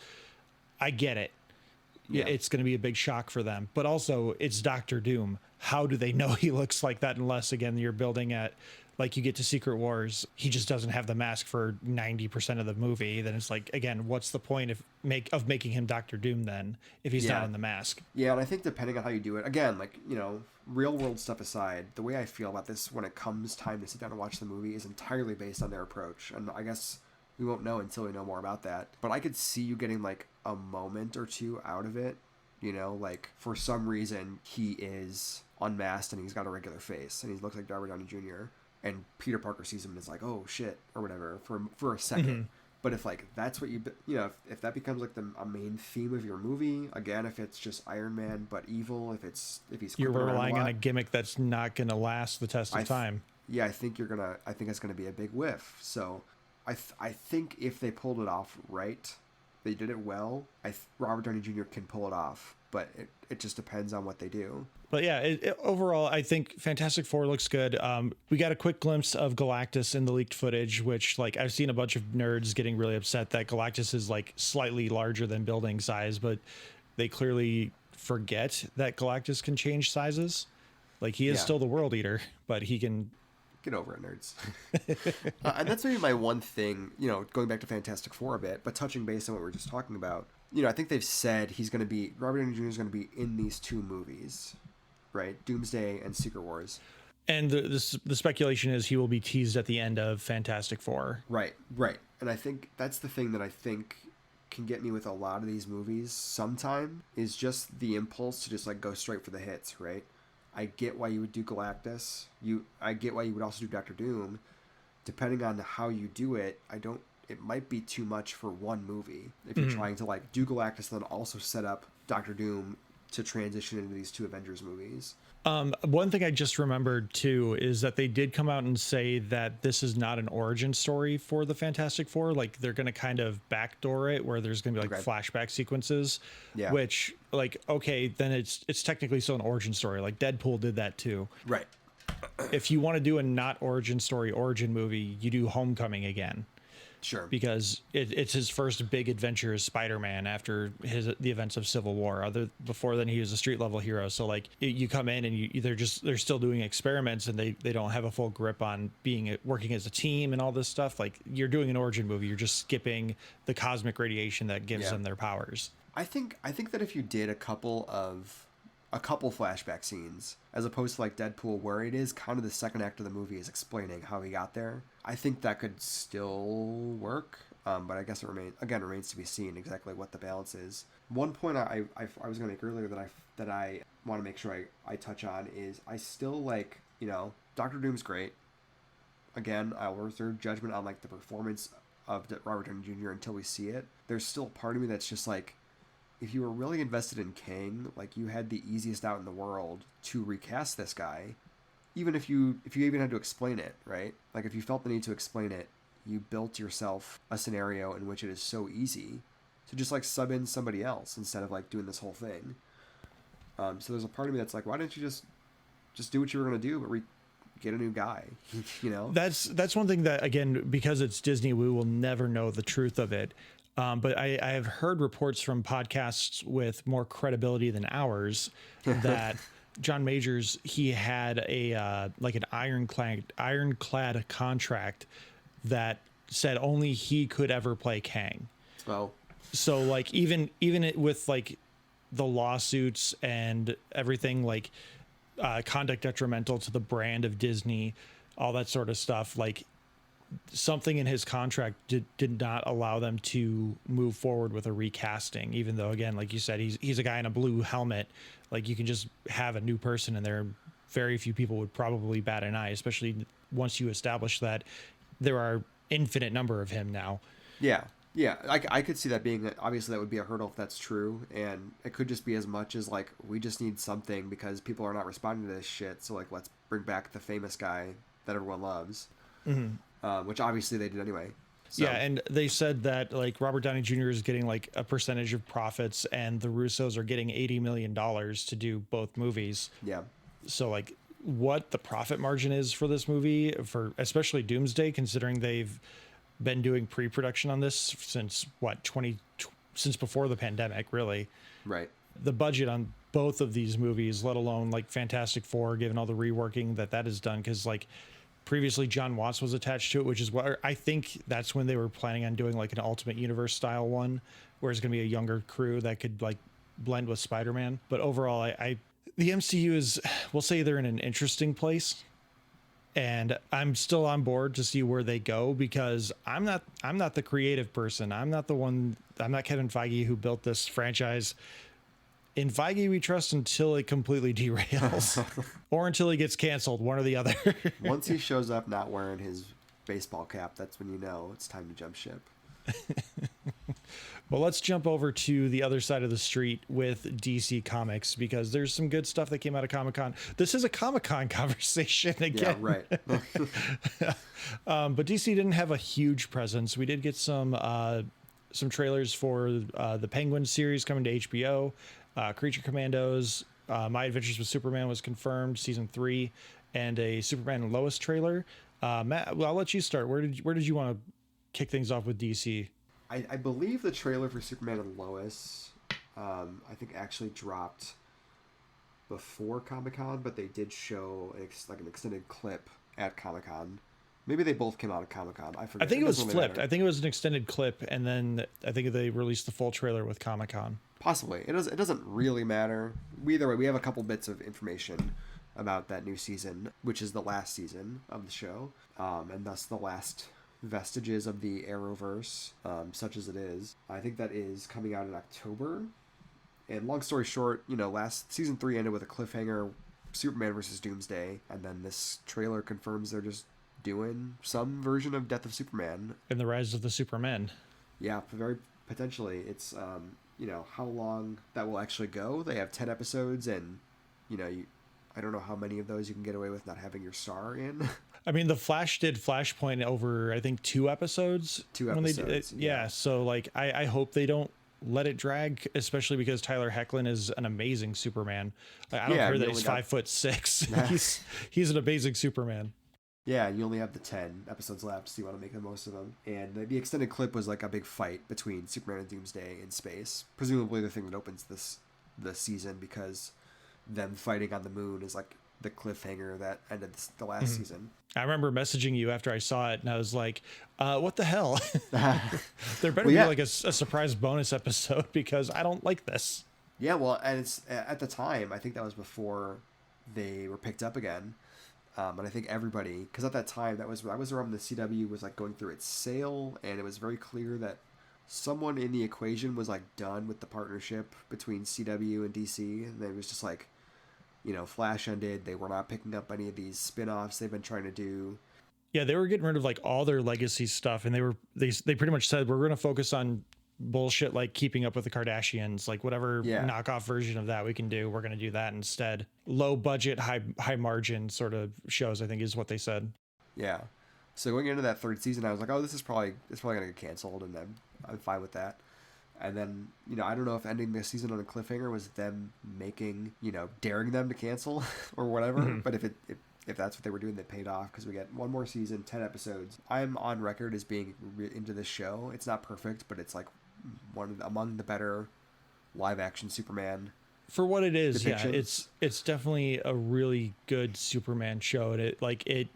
I get it. Yeah, it's going to be a big shock for them. But also, it's Doctor Doom. How do they know he looks like that unless, again, you're building at, like, you get to Secret Wars, he just doesn't have the mask for 90% of the movie. Then it's like, again, what's the point of making him Doctor Doom then, if he's not in the mask? Yeah, and I think depending on how you do it, again, like, you know, real world stuff aside, the way I feel about this when it comes time to sit down and watch the movie is entirely based on their approach. And I guess we won't know until we know more about that. But I could see you getting, like, a moment or two out of it. You know, like, for some reason, he is unmasked and he's got a regular face and he looks like Robert Downey Jr. And Peter Parker sees him and is like, oh, shit, or whatever, for a second. But if, like, that's what you know, if that becomes, like, a main theme of your movie, again, if it's just Iron Man but evil, if he's you're relying on a gimmick that's not going to last the test of time. Yeah, I think it's going to be a big whiff. So I think if they pulled it off right, they did it well. Robert Downey Jr. can pull it off, but it just depends on what they do. But yeah, overall, I think Fantastic Four looks good. We got a quick glimpse of Galactus in the leaked footage, which like I've seen a bunch of nerds getting really upset that Galactus is like slightly larger than building size, but they clearly forget that Galactus can change sizes. Like he is still the world eater, but he can... Get over it, nerds. And that's maybe my one thing, going back to Fantastic Four a bit, but touching base on what we were just talking about. I think they've said Robert Downey Jr. is going to be in these two movies, right? Doomsday and Secret Wars. And the speculation is he will be teased at the end of Fantastic Four. Right. And I think that's the thing that I think can get me with a lot of these movies sometime is just the impulse to just like go straight for the hits, right? I get why you would do Galactus. I get why you would also do Doctor Doom. Depending on how you do it, it might be too much for one movie. If you're trying to like do Galactus and then also set up Doctor Doom to transition into these two Avengers movies. One thing I just remembered too is that they did come out and say that this is not an origin story for the Fantastic Four. Like they're going to kind of backdoor it where there's going to be like flashback sequences, which like, okay, then it's technically still an origin story. Like Deadpool did that too. Right. If you want to do a not origin story origin movie, you do Homecoming again. Sure. Because it's his first big adventure as Spider-Man after the events of Civil War. Before then, he was a street level hero. So like you come in and they're still doing experiments and they don't have a full grip on working as a team and all this stuff. Like you're doing an origin movie, you're just skipping the cosmic radiation that gives them their powers. I think that if you did a couple flashback scenes as opposed to like Deadpool where it is kind of the second act of the movie is explaining how he got there, I think that could still work, but I guess it remains to be seen exactly what the balance is. One point I was going to make earlier that I want to make sure I touch on is I still like, Doctor Doom's great. Again, I'll reserve judgment on like the performance of Robert Downey Jr. until we see it. There's still a part of me that's just like, if you were really invested in Kang, like you had the easiest out in the world to recast this guy, even if you even had to explain it, right? Like if you felt the need to explain it, you built yourself a scenario in which it is so easy to just like sub in somebody else instead of like doing this whole thing. So there's a part of me that's like, why didn't you just do what you were gonna do, but get a new guy? That's one thing that, again, because it's Disney, we will never know the truth of it. But I have heard reports from podcasts with more credibility than ours that John Majors, he had an ironclad contract that said only he could ever play Kang. Oh. So like even with like the lawsuits and everything, like conduct detrimental to the brand of Disney, all that sort of stuff, like something in his contract did not allow them to move forward with a recasting, even though, again, like you said, he's a guy in a blue helmet. Like you can just have a new person in there. Very few people would probably bat an eye, especially once you establish that there are infinite number of him now. Yeah. I could see that being, obviously that would be a hurdle if that's true. And it could just be as much as like, we just need something because people are not responding to this shit. So like, let's bring back the famous guy that everyone loves. Mm-hmm. Which obviously they did anyway. So. Yeah, and they said that like Robert Downey Jr. is getting like a percentage of profits, and the Russos are getting $80 million to do both movies. Yeah. So like, what the profit margin is for this movie, for especially Doomsday, considering they've been doing pre-production on this since since before the pandemic, really. Right. The budget on both of these movies, let alone like Fantastic Four, given all the reworking that is done, because like. Previously, John Watts was attached to it, which is what I think that's when they were planning on doing like an Ultimate Universe style one, where it's going to be a younger crew that could like blend with Spider-Man. But overall, the MCU is, we'll say they're in an interesting place, and I'm still on board to see where they go, because I'm not the creative person. I'm not Kevin Feige who built this franchise. In Feige, we trust until it completely derails or until he gets canceled, one or the other. Once he shows up not wearing his baseball cap, that's when you know it's time to jump ship. Well, let's jump over to the other side of the street with DC Comics, because there's some good stuff that came out of Comic-Con. This is a Comic-Con conversation again. Yeah, right. But DC didn't have a huge presence. We did get some some trailers for the Penguin series coming to HBO, Creature Commandos, My Adventures with Superman was confirmed, season 3, and a Superman and Lois trailer. Matt, well, I'll let you start. Where did you want to kick things off with DC? I believe the trailer for Superman and Lois, I think actually dropped before Comic-Con, but they did show an extended clip at Comic-Con. Maybe they both came out at Comic-Con. I forget. I think it was flipped. I think it was an extended clip, and then I think they released the full trailer with Comic-Con. Possibly. It doesn't really matter. Either way, we have a couple bits of information about that new season, which is the last season of the show, and thus the last vestiges of the Arrowverse, such as it is. I think that is coming out in October. And long story short, last season 3 ended with a cliffhanger, Superman versus Doomsday, and then this trailer confirms they're just doing some version of Death of Superman. And the Rise of the Supermen. Yeah, very potentially. It's how long that will actually go. They have 10 episodes, and I don't know how many of those you can get away with not having your star in. I mean, The Flash did Flashpoint over, I think, 2 episodes. 2 episodes. Yeah. So, like, I hope they don't let it drag, especially because Tyler Hoechlin is an amazing Superman. I don't care that he's 5'6". He's an amazing Superman. Yeah, you only have the 10 episodes left, so you want to make the most of them. And the extended clip was like a big fight between Superman and Doomsday in space. Presumably the thing that opens the season, because them fighting on the moon is like the cliffhanger that ended the last season. I remember messaging you after I saw it, and I was like, what the hell? There better be like a surprise bonus episode, because I don't like this. Yeah, well, and it's at the time, I think that was before they were picked up again. And I think everybody, because at that time, that was around the CW was like going through its sale, and it was very clear that someone in the equation was like done with the partnership between CW and DC, and it was just like, Flash ended. They were not picking up any of these spin-offs they've been trying to do. Yeah, they were getting rid of like all their legacy stuff, and they pretty much said, we're going to focus on bullshit like Keeping Up with the Kardashians, like whatever knockoff version of that we can do, we're going to do that instead. Low budget, high margin sort of shows, I think, is what they said. Yeah. So going into that 3rd season, I was like, oh, it's probably going to get canceled, and I'm fine with that. And then, I don't know if ending the season on a cliffhanger was them making, daring them to cancel or whatever. Mm-hmm. But if that's what they were doing, they paid off, because we get one more season, 10 episodes. I'm on record as being into this show. It's not perfect, but it's like among the better live action Superman. For what it is, depictions. yeah, it's definitely a really good Superman show. And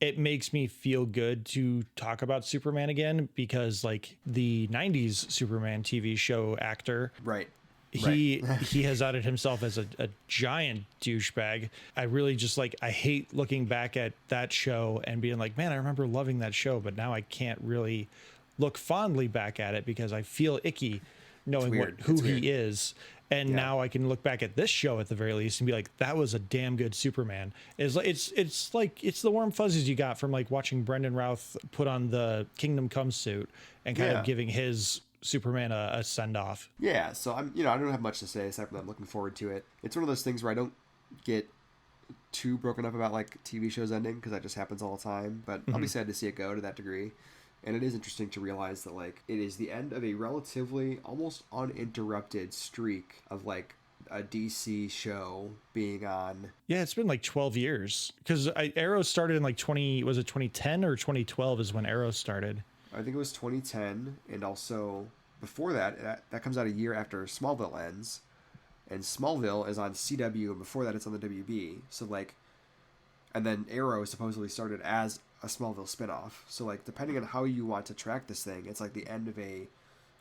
it makes me feel good to talk about Superman again, because like the 90s Superman TV show actor, right, he has outed himself as a giant douchebag. I really just I hate looking back at that show and being like, man, I remember loving that show, but now I can't really look fondly back at it because I feel icky knowing who he is. And now I can look back at this show at the very least and be like, that was a damn good Superman. It's the warm fuzzies you got from like watching Brendan Routh put on the Kingdom Come suit and kind of giving his Superman a send off. Yeah. So I don't have much to say aside from that. I'm looking forward to it. It's one of those things where I don't get too broken up about like TV shows ending, because that just happens all the time. But I'll be sad to see it go to that degree. And it is interesting to realize that like it is the end of a relatively almost uninterrupted streak of like a DC show being on. Yeah, it's been like 12 years, because Arrow started in like 2010 or 2012 is when Arrow started. I think it was 2010, and also before that comes out a year after Smallville ends, and Smallville is on CW, and before that it's on the WB. So like, and then Arrow supposedly started as a Smallville spinoff. So like, depending on how you want to track this thing, it's like the end of a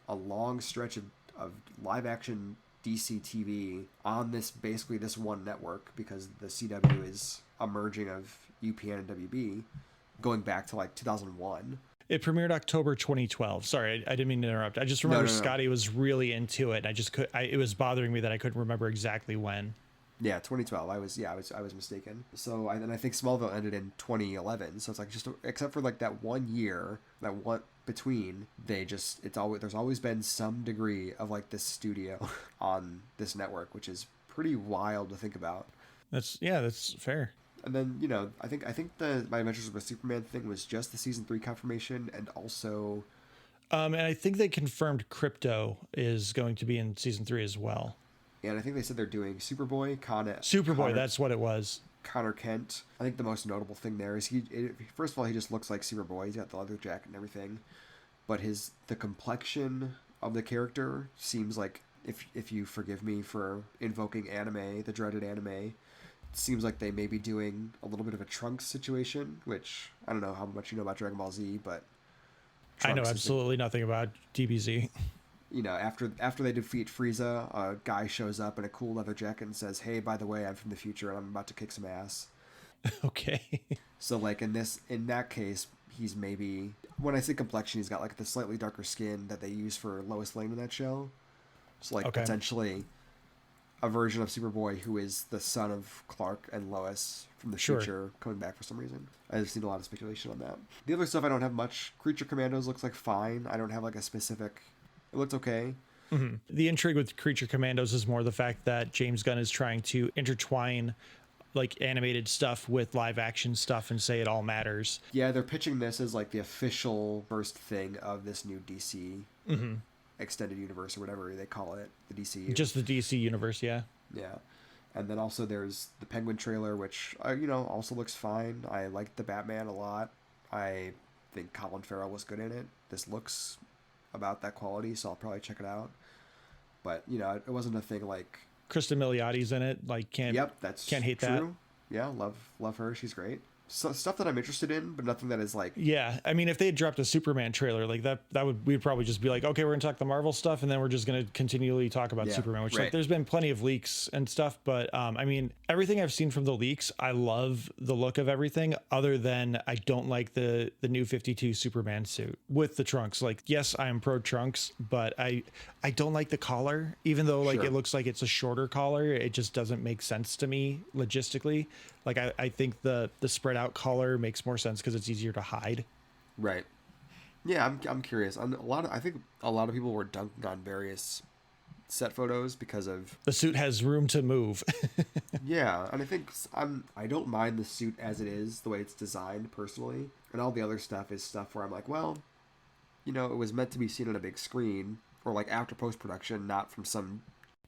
long stretch of live action DC TV on this one network, because the CW is a merging of UPN and WB going back to like 2001. It premiered October 2012. Sorry, I didn't mean to interrupt. I just remember Scotty was really into it. It was bothering me that I couldn't remember exactly when. Yeah, 2012. I was mistaken. So I think Smallville ended in 2011. So it's like except for like that 1 year, between, there's always been some degree of like this studio on this network, which is pretty wild to think about. That's fair. And then, I think the My Adventures with Superman thing was just the season 3 confirmation, and also And I think they confirmed Crypto is going to be in season 3 as well. And I think they said they're doing Superboy, Superboy, that's what it was. Connor Kent. I think the most notable thing there is first of all, he just looks like Superboy. He's got the leather jacket and everything, but the complexion of the character seems like, if you forgive me for invoking anime, the dreaded anime, it seems like they may be doing a little bit of a Trunks situation, which I don't know how much you know about Dragon Ball Z, but Trunks, I know absolutely nothing about DBZ. You know, after they defeat Frieza, a guy shows up in a cool leather jacket and says, "Hey, by the way, I'm from the future and I'm about to kick some ass." Okay. So like in that case, he's maybe, when I say complexion, he's got like the slightly darker skin that they use for Lois Lane in that show. It's like potentially a version of Superboy who is the son of Clark and Lois from the future coming back for some reason. I've seen a lot of speculation on that. The other stuff I don't have much. Creature Commandos looks like fine. I don't have like a specific. It looks okay. Mm-hmm. The intrigue with Creature Commandos is more the fact that James Gunn is trying to intertwine like animated stuff with live action stuff and say it all matters. Yeah, they're pitching this as like the official first thing of this new DC extended universe or whatever they call it, the DC. Just the DC universe, yeah. Yeah. And then also there's the Penguin trailer, which also looks fine. I liked the Batman a lot. I think Colin Farrell was good in it. This looks about that quality, so I'll probably check it out. But it wasn't a thing like Kristen Miliotti's in it. Like can't hate true. that. Yeah, love her. She's great. So, stuff that I'm interested in, but nothing that is like. Yeah, I mean, if they had dropped a Superman trailer like that, we'd probably just be like, okay, we're gonna talk the Marvel stuff, and then we're just gonna continually talk about Superman. Which like, there's been plenty of leaks and stuff, but I mean, everything I've seen from the leaks, I love the look of everything. Other than I don't like the new 52 Superman suit with the trunks. Like, yes, I am pro trunks, but I don't like the collar, even though like it looks like it's a shorter collar. It just doesn't make sense to me logistically. Like I think the spread out collar makes more sense because it's easier to hide. Right. Yeah, I'm curious. I think a lot of people were dunking on various set photos because of the suit has room to move. Yeah, and I think I don't mind the suit as it is, the way it's designed personally, and all the other stuff is stuff where I'm like, well, it was meant to be seen on a big screen or like after post production, not from some.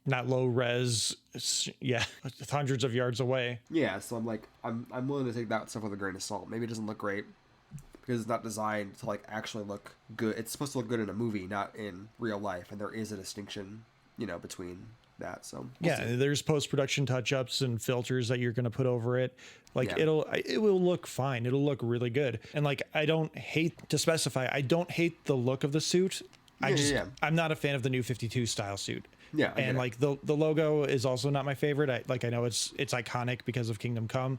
Not low res, hundreds of yards away. Yeah, so I'm like, I'm willing to take that stuff with a grain of salt. Maybe it doesn't look great because it's not designed to like actually look good. It's supposed to look good in a movie, not in real life, and there is a distinction, between that. So we'll see. There's post production touch ups and filters that you're going to put over it. Like it will look fine. It'll look really good. And like I don't hate the look of the suit. I'm not a fan of the new 52 style suit. Yeah, and like the logo is also not my favorite. I know it's iconic because of Kingdom Come,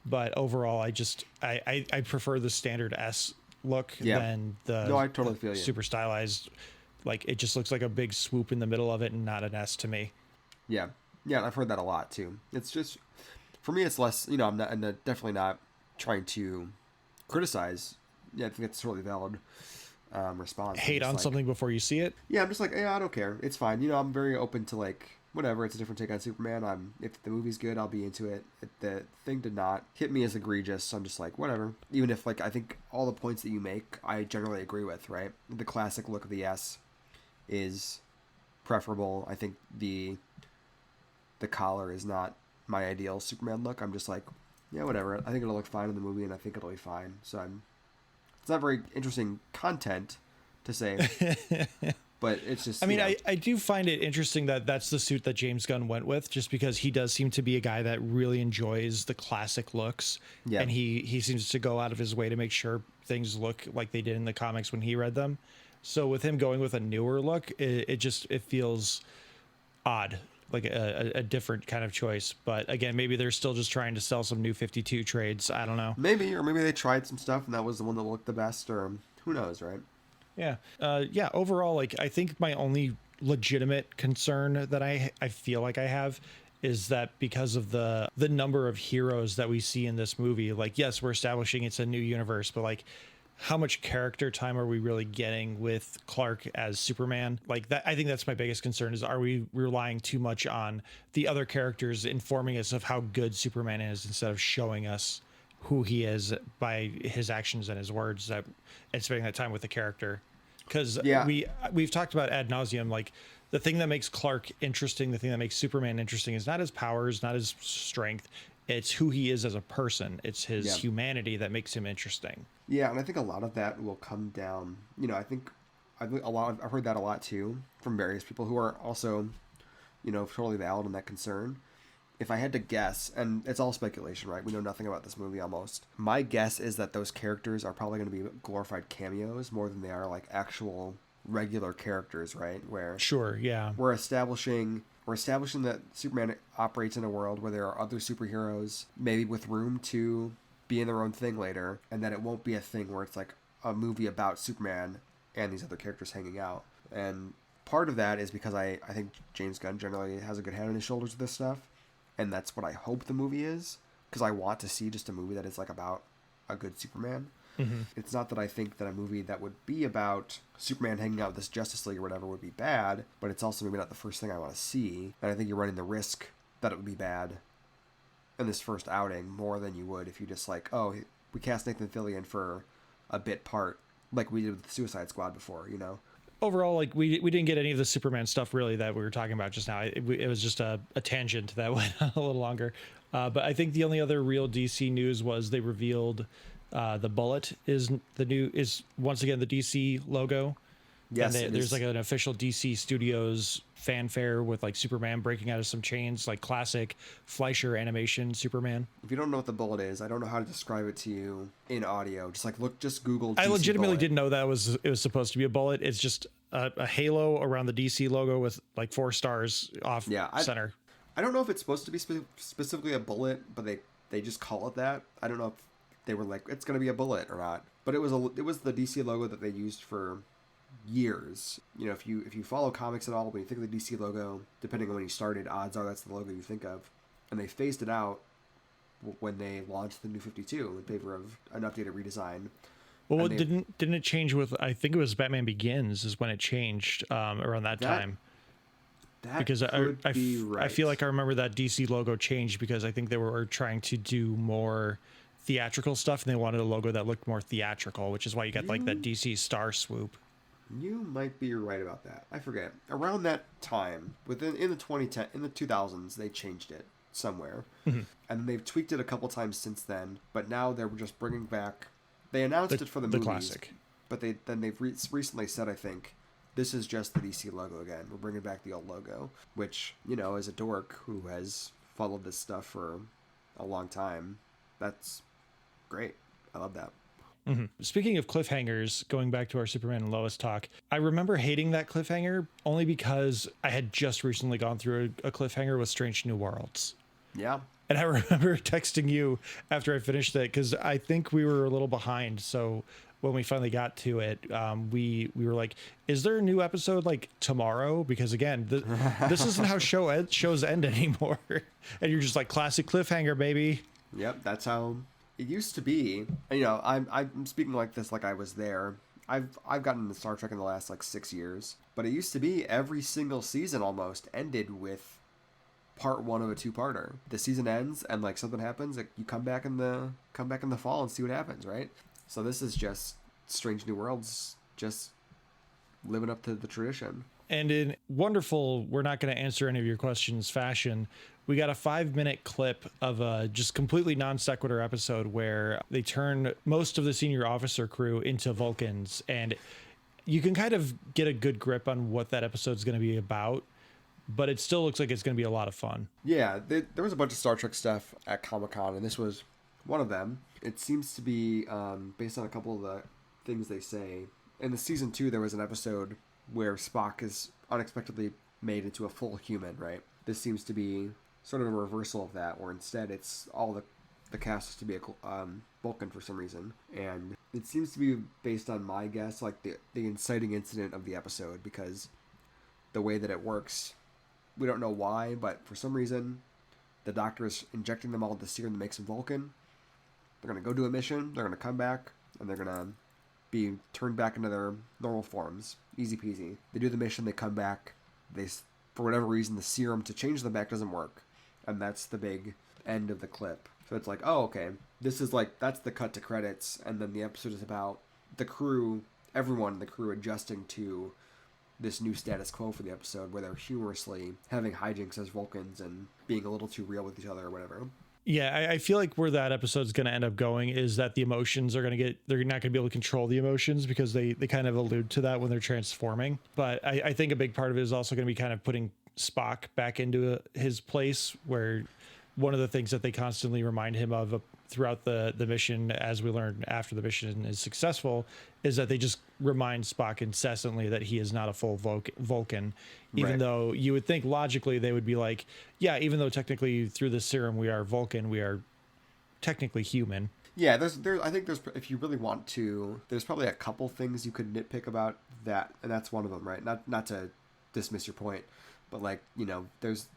but overall I prefer the standard S look than the I totally feel you. Super stylized. Like it just looks like a big swoop in the middle of it and not an S to me. Yeah, I've heard that a lot too. It's just for me, it's less. I'm definitely not trying to criticize. Yeah, I think it's totally valid. Response. Hate on something before you see it. Yeah, I'm just like, I don't care. It's fine. I'm very open to like whatever. It's a different take on Superman. If the movie's good, I'll be into it. If the thing did not hit me as egregious, so I'm just like whatever. Even if like I think all the points that you make, I generally agree with. Right, the classic look of the S is preferable. I think the collar is not my ideal Superman look. I'm just like, yeah, whatever. I think it'll look fine in the movie, and I think it'll be fine. So it's not very interesting content to say, but it's just. I mean, I do find it interesting that that's the suit that James Gunn went with, just because he does seem to be a guy that really enjoys the classic looks, and he seems to go out of his way to make sure things look like they did in the comics when he read them. So with him going with a newer look, it feels odd, like a different kind of choice. But again, maybe they're still just trying to sell some new 52 trades. I don't know. Maybe they tried some stuff and that was the one that looked the best, or who knows, right? Yeah. Overall, like I think my only legitimate concern that I feel like I have is that because of the number of heroes that we see in this movie, like, yes, we're establishing it's a new universe, but like, how much character time are we really getting with Clark as Superman? Like that, I think that's my biggest concern is, are we relying too much on the other characters informing us of how good Superman is instead of showing us who he is by his actions and his words and spending that time with the character? Because Yeah. we've talked about ad nauseum, like the thing that makes Clark interesting, the thing that makes Superman interesting is not his powers, not his strength. It's who he is as a person. It's his Yeah. humanity that makes him interesting. Yeah, and I think a lot of that will come down. I think I've heard that a lot too from various people who are also, totally valid in that concern. If I had to guess, and it's all speculation, right? We know nothing about this movie almost. My guess is that those characters are probably going to be glorified cameos more than they are like actual regular characters, right? Where Sure, yeah. we're establishing that Superman operates in a world where there are other superheroes, maybe with room to be in their own thing later, and that it won't be a thing where it's like a movie about Superman and these other characters hanging out. And part of that is because I think James Gunn generally has a good head on his shoulders with this stuff, and that's what I hope the movie is, because I want to see just a movie that is like about a good Superman. Mm-hmm. It's not that I think that a movie that would be about Superman hanging out with this Justice League or whatever would be bad, but it's also maybe not the first thing I want to see. And I think you're running the risk that it would be bad in this first outing more than you would if you just like, oh, we cast Nathan Fillion for a bit part like we did with the Suicide Squad before, Overall, like we didn't get any of the Superman stuff really that we were talking about just now. It was just a tangent that went on a little longer. But I think the only other real DC news was they revealed the Bullet is once again the DC logo. Yes, and there's like an official DC Studios fanfare with like Superman breaking out of some chains, like classic Fleischer animation Superman. If you don't know what the Bullet is, I don't know how to describe it to you in audio. Just Google DC I legitimately Bullet. didn't know that it was supposed to be a bullet. It's just a halo around the DC logo with like 4 stars off center. I don't know if it's supposed to be specifically a bullet, but they just call it that. I don't know if they were like, it's going to be a bullet or not. But it was the DC logo that they used for years. If you follow comics at all, when you think of the DC logo, depending on when you started, odds are that's the logo you think of. And they phased it out when they launched the New 52 in favor of an updated redesign. Well, didn't it change with, I think it was Batman Begins is when it changed around that time. Because I feel like I remember that DC logo changed because I think they were trying to do more theatrical stuff and they wanted a logo that looked more theatrical, which is why you got like that DC star swoop. You might be right about that. I forget. Around that time, in the 2000s, they changed it somewhere. Mm-hmm. And they've tweaked it a couple times since then, but now they're just bringing back. They announced it for the movies, classic. But they've recently said, I think, this is just the DC logo again. We're bringing back the old logo, which, as a dork who has followed this stuff for a long time, that's great. I love that. Mm-hmm. Speaking of cliffhangers, going back to our Superman and Lois talk, I remember hating that cliffhanger only because I had just recently gone through a cliffhanger with Strange New Worlds. Yeah. And I remember texting you after I finished it because I think we were a little behind. So when we finally got to it, we were like, is there a new episode like tomorrow? Because again, this isn't how shows end anymore. And you're just like, classic cliffhanger, baby. Yep, that's how it used to be. And, I'm speaking like this like I was there. I've gotten into Star Trek in the last like 6 years, but it used to be every single season almost ended with part 1 of a 2-parter. The season ends and like something happens, like you come back in the fall and see what happens, right? So this is just Strange New Worlds, just living up to the tradition. And in wonderful, we're not going to answer any of your questions fashion, we got a 5-minute clip of a just completely non sequitur episode where they turn most of the senior officer crew into Vulcans, and you can kind of get a good grip on what that episode's going to be about, but it still looks like it's going to be a lot of fun. Yeah, there was a bunch of Star Trek stuff at Comic-Con, and this was one of them. It seems to be based on a couple of the things they say. In the season 2, there was an episode where Spock is unexpectedly made into a full human, right? This seems to be sort of a reversal of that, where instead it's all the cast is to be a Vulcan for some reason. And it seems to be based on my guess, like the inciting incident of the episode, because the way that it works, we don't know why, but for some reason, the Doctor is injecting them all with the serum that makes them Vulcan. They're going to go do a mission, they're going to come back, and they're going to be turned back into their normal forms. Easy peasy. They do the mission, they come back, for whatever reason, the serum to change them back doesn't work. And that's the big end of the clip. So it's like, oh, okay, this is like, that's the cut to credits, and then the episode is about the crew everyone in the crew adjusting to this new status quo for the episode, where they're humorously having hijinks as Vulcans and being a little too real with each other or whatever. Yeah, I feel like where that episode's going to end up going is that the emotions are going to they're not going to be able to control the emotions, because they kind of allude to that when they're transforming. But I think a big part of it is also going to be kind of putting Spock back into his place, where one of the things that they constantly remind him of throughout the mission, as we learn after the mission is successful, is that they just remind Spock incessantly that he is not a full Vulcan, even though you would think logically they would be like, yeah, even though technically through the serum we are Vulcan, we are technically human. Yeah, I think there's, if you really want to, there's probably a couple things you could nitpick about that, and that's one of them, right? Not to dismiss your point, but like, you know, there's,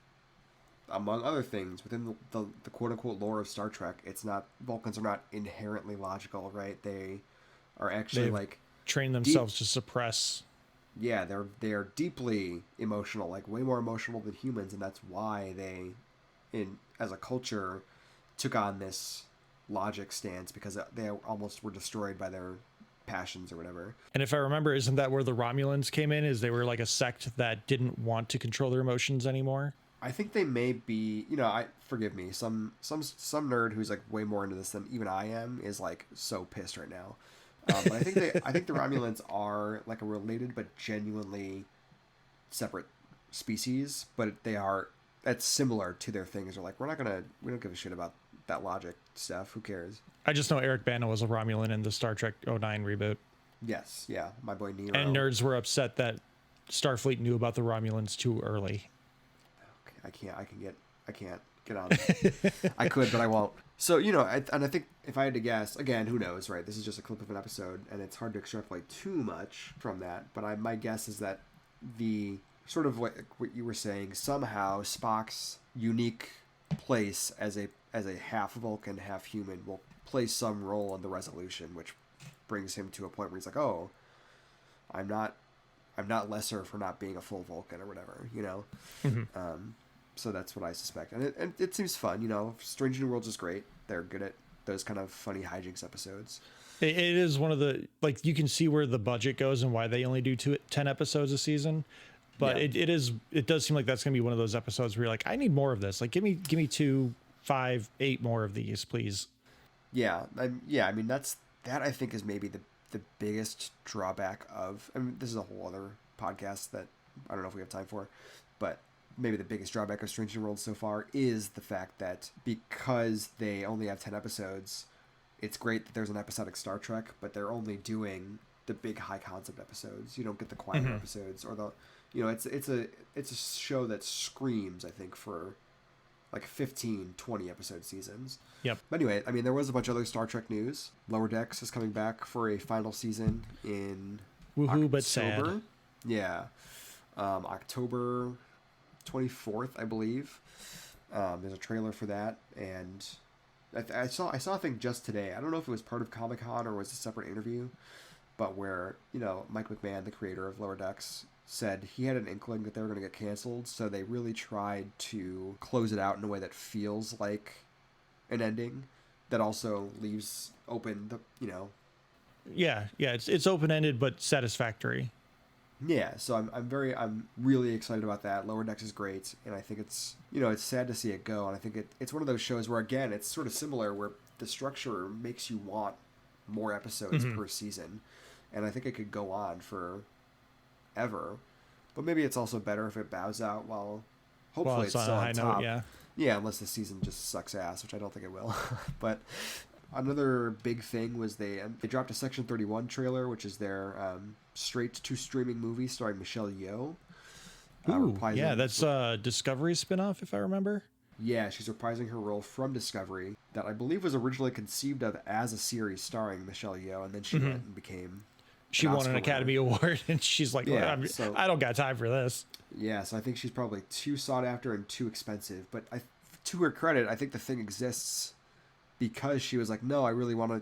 among other things, within the quote-unquote lore of Star Trek, it's not, Vulcans are not inherently logical, right? They are actually, like, train themselves to suppress. Yeah, they are deeply emotional, like way more emotional than humans, and that's why they, as a culture, took on this logic stance, because they almost were destroyed by their passions or whatever. And if I remember, isn't that where the Romulans came in? Is they were like a sect that didn't want to control their emotions anymore? I think they may be, you know, forgive me, some nerd who's like way more into this than even I am is like so pissed right now. But I think the Romulans are like a related but genuinely separate species, but that's similar to their things. They're like, we don't give a shit about that logic stuff. Who cares? I just know Eric Bana was a Romulan in the Star Trek 09 reboot. Yes, yeah, my boy Nero. And nerds were upset that Starfleet knew about the Romulans too early. I can't get on it. I could, but I won't. So, you know, I think if I had to guess, again, who knows, right? This is just a clip of an episode, and it's hard to extrapolate too much from that. But my guess is that the sort of what you were saying, somehow Spock's unique place as a half Vulcan, half human will play some role in the resolution, which brings him to a point where he's like, oh, I'm not lesser for not being a full Vulcan or whatever, you know? Mm-hmm. So that's what I suspect. And it seems fun, you know? Strange New Worlds is great. They're good at those kind of funny hijinks episodes. It is one of the, like, you can see where the budget goes and why they only do 10 episodes a season. But yeah. It does seem like that's going to be one of those episodes where you're like, I need more of this. Like, give me 2, 5, 8 more of these, please. Yeah. I mean, that I think is maybe the biggest drawback of, I mean, this is a whole other podcast that I don't know if we have time for, but maybe the biggest drawback of Strange New Worlds so far is the fact that because they only have 10 episodes, it's great that there's an episodic Star Trek, but they're only doing the big high concept episodes. You don't get the quieter episodes, or the, you know, it's a show that screams, I think, for like 15, 20 episode seasons. Yep. But anyway, I mean, there was a bunch of other Star Trek news. Lower Decks is coming back for a final season in October. But sad. Yeah. October 24th, I believe. There's a trailer for that, and I saw a thing just today. I don't know if it was part of Comic-Con or was a separate interview, but where, you know, Mike McMahon, the creator of Lower Decks, said he had an inkling that they were going to get canceled, so they really tried to close it out in a way that feels like an ending, that also leaves open the, you know. Yeah, it's open-ended but satisfactory. Yeah, so I'm really excited about that. Lower Decks is great, and I think it's, you know, it's sad to see it go, and I think it's one of those shows where, again, it's sort of similar, where the structure makes you want more episodes per season, and I think it could go on for ever, but maybe it's also better if it bows out while hopefully it's still on top. Yeah, unless the season just sucks ass, which I don't think it will. But another big thing was they dropped a Section 31 trailer, which is their straight to streaming movie starring Michelle Yeoh. Yeah, that's Discovery spinoff, if I remember. Yeah, she's reprising her role from Discovery, that I believe was originally conceived of as a series starring Michelle Yeoh, and then she went and became. She won an Academy Award, and she's like, I don't got time for this. Yeah, so I think she's probably too sought after and too expensive. But to her credit, I think the thing exists because she was like, no, I really want to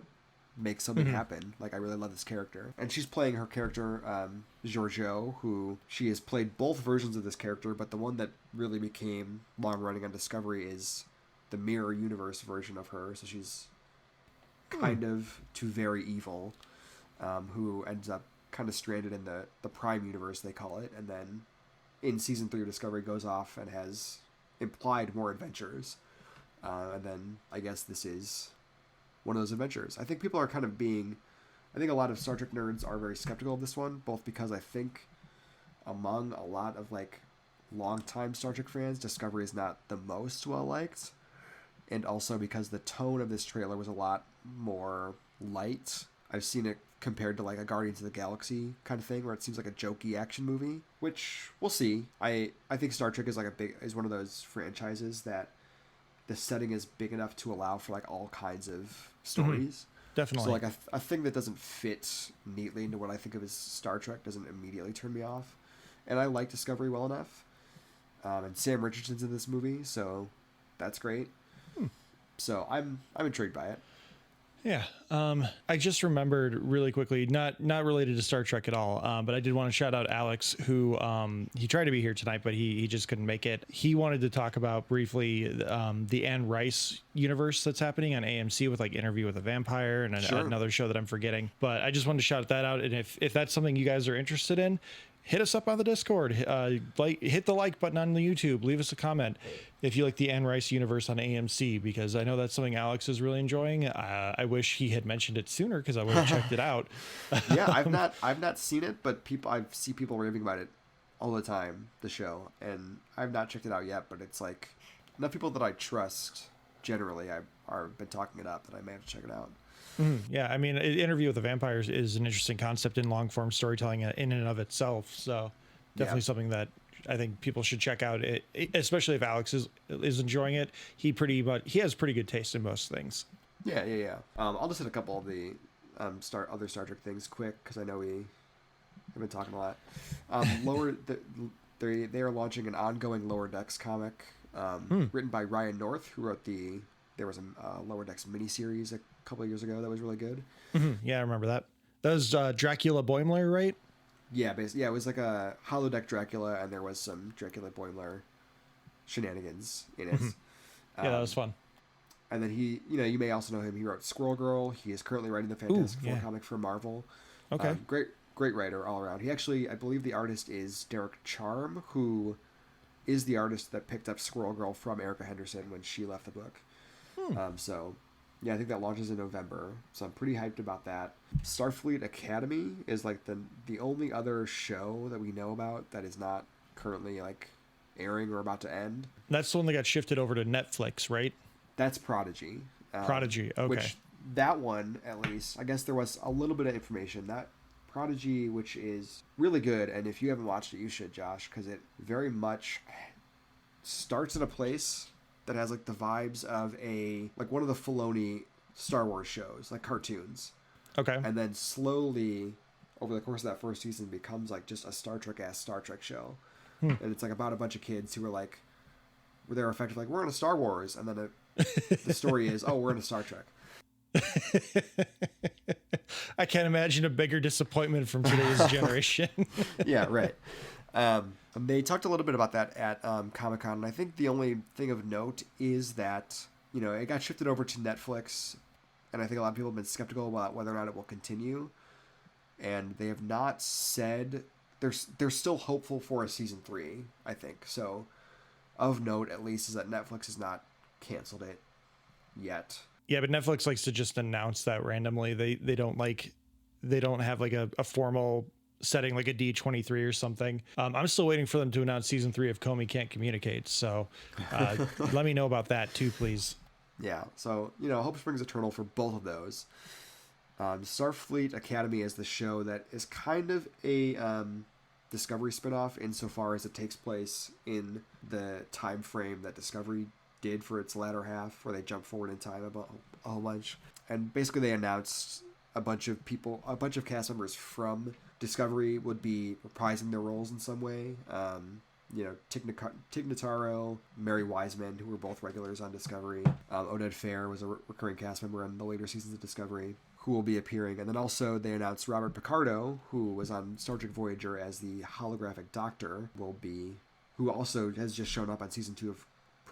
make something happen. Like, I really love this character. And she's playing her character, Georgiou, who she has played both versions of this character, but the one that really became long-running on Discovery is the Mirror Universe version of her. So she's kind of to very evil. Who ends up kind of stranded in the Prime universe, they call it, and then in season 3 of Discovery goes off and has implied more adventures. And then I guess this is one of those adventures. I think people are kind of I think a lot of Star Trek nerds are very skeptical of this one, both because I think among a lot of like longtime Star Trek fans, Discovery is not the most well liked, and also because the tone of this trailer was a lot more light. I've seen it compared to like a Guardians of the Galaxy kind of thing, where it seems like a jokey action movie, which we'll see. I think Star Trek is is one of those franchises that the setting is big enough to allow for like all kinds of stories. Definitely. So like a thing that doesn't fit neatly into what I think of as Star Trek doesn't immediately turn me off. And I like Discovery well enough. And Sam Richardson's in this movie, so that's great. So I'm intrigued by it. Yeah. I just remembered really quickly, not related to Star Trek at all, but I did want to shout out Alex, who he tried to be here tonight, but he just couldn't make it. He wanted to talk about briefly the Anne Rice universe that's happening on AMC with like Interview with a Vampire and another show that I'm forgetting. But I just wanted to shout that out. And if that's something you guys are interested in, hit us up on the Discord, hit the like button on the YouTube, leave us a comment if you like the Anne Rice universe on AMC, because I know that's something Alex is really enjoying. I wish he had mentioned it sooner because I would have checked it out. Yeah, I've not seen it, but I see people raving about it all the time, the show, and I've not checked it out yet, but it's like enough people that I trust generally are been talking it up that I may have to check it out. Yeah, I mean, Interview with the Vampires is an interesting concept in long form storytelling in and of itself. So definitely something that I think people should check out. Especially if Alex is enjoying it. He has pretty good taste in most things. Yeah. I'll just hit a couple of the other Star Trek things quick because I know we have been talking a lot. They are launching an ongoing Lower Decks comic written by Ryan North, who wrote there was a Lower Decks miniseries a couple of years ago that was really good. Yeah, I remember that. That was Dracula Boimler, right? Yeah, basically, it was like a holodeck Dracula, and there was some Dracula Boimler shenanigans in it. Yeah, that was fun. And then you may also know him. He wrote Squirrel Girl. He is currently writing the Fantastic Four comic for Marvel. Okay. Great writer all around. He actually, I believe the artist is Derek Charm, who is the artist that picked up Squirrel Girl from Erica Henderson when she left the book. So, yeah, I think that launches in November. So I'm pretty hyped about that. Starfleet Academy is like the only other show that we know about that is not currently like airing or about to end. That's the one that got shifted over to Netflix, right? That's Prodigy. Prodigy, okay. Which that one, at least, I guess there was a little bit of information. That Prodigy, which is really good, and if you haven't watched it, you should, Josh, because it very much starts in a place that has like the vibes of one of the Filoni Star Wars shows, like cartoons. Okay. And then slowly, over the course of that first season, becomes like just a Star Trek-ass Star Trek show. And it's like about a bunch of kids who are they're effectively like, we're in a Star Wars, and then the story is, oh, we're in a Star Trek. I can't imagine a bigger disappointment from today's generation. Yeah, right. They talked a little bit about that at Comic-Con, and I think the only thing of note is that, it got shifted over to Netflix, and I think a lot of people have been skeptical about whether or not it will continue, and they have not said, they're still hopeful for a season 3, I think. So, of note, at least, is that Netflix has not canceled it yet. Yeah, but Netflix likes to just announce that randomly. They don't have like a formal setting like a D23 or something. I'm still waiting for them to announce season 3 of Comey Can't Communicate. So let me know about that too, please. Yeah. So, Hope Springs Eternal for both of those. Starfleet Academy is the show that is kind of a Discovery spinoff insofar as it takes place in the time frame that Discovery did for its latter half, where they jump forward in time a whole bunch. And basically they announced a bunch of cast members from Discovery would be reprising their roles in some way. Tig Notaro, Mary Wiseman, who were both regulars on Discovery. Oded Fair was a recurring cast member on the later seasons of Discovery, who will be appearing. And then also they announced Robert Picardo, who was on Star Trek Voyager as the holographic doctor, who also has just shown up on season 2 of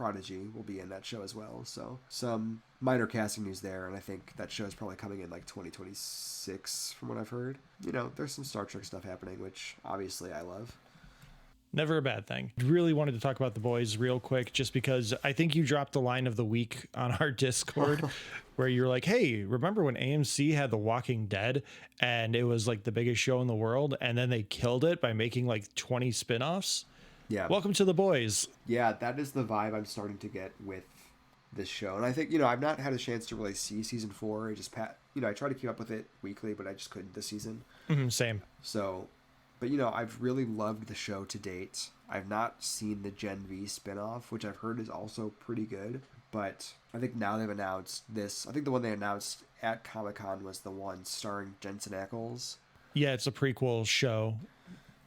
Prodigy will be in that show as well. So some minor casting news there, and I think that show is probably coming in like 2026 from what I've heard. You know, there's some Star Trek stuff happening, which obviously I love. Never a bad thing. Really wanted to talk about The Boys real quick, just because I think you dropped the line of the week on our Discord where you're like, hey, remember when AMC had The Walking Dead and it was like the biggest show in the world, and then they killed it by making like 20 spinoffs? Yeah. Welcome to The Boys. Yeah, that is the vibe I'm starting to get with this show. And I think, I've not had a chance to really see season 4. I just, I try to keep up with it weekly, but I just couldn't this season. Same. So... But, I've really loved the show to date. I've not seen the Gen V spinoff, which I've heard is also pretty good. But I think now they've announced this. I think the one they announced at Comic-Con was the one starring Jensen Ackles. Yeah, it's a prequel show.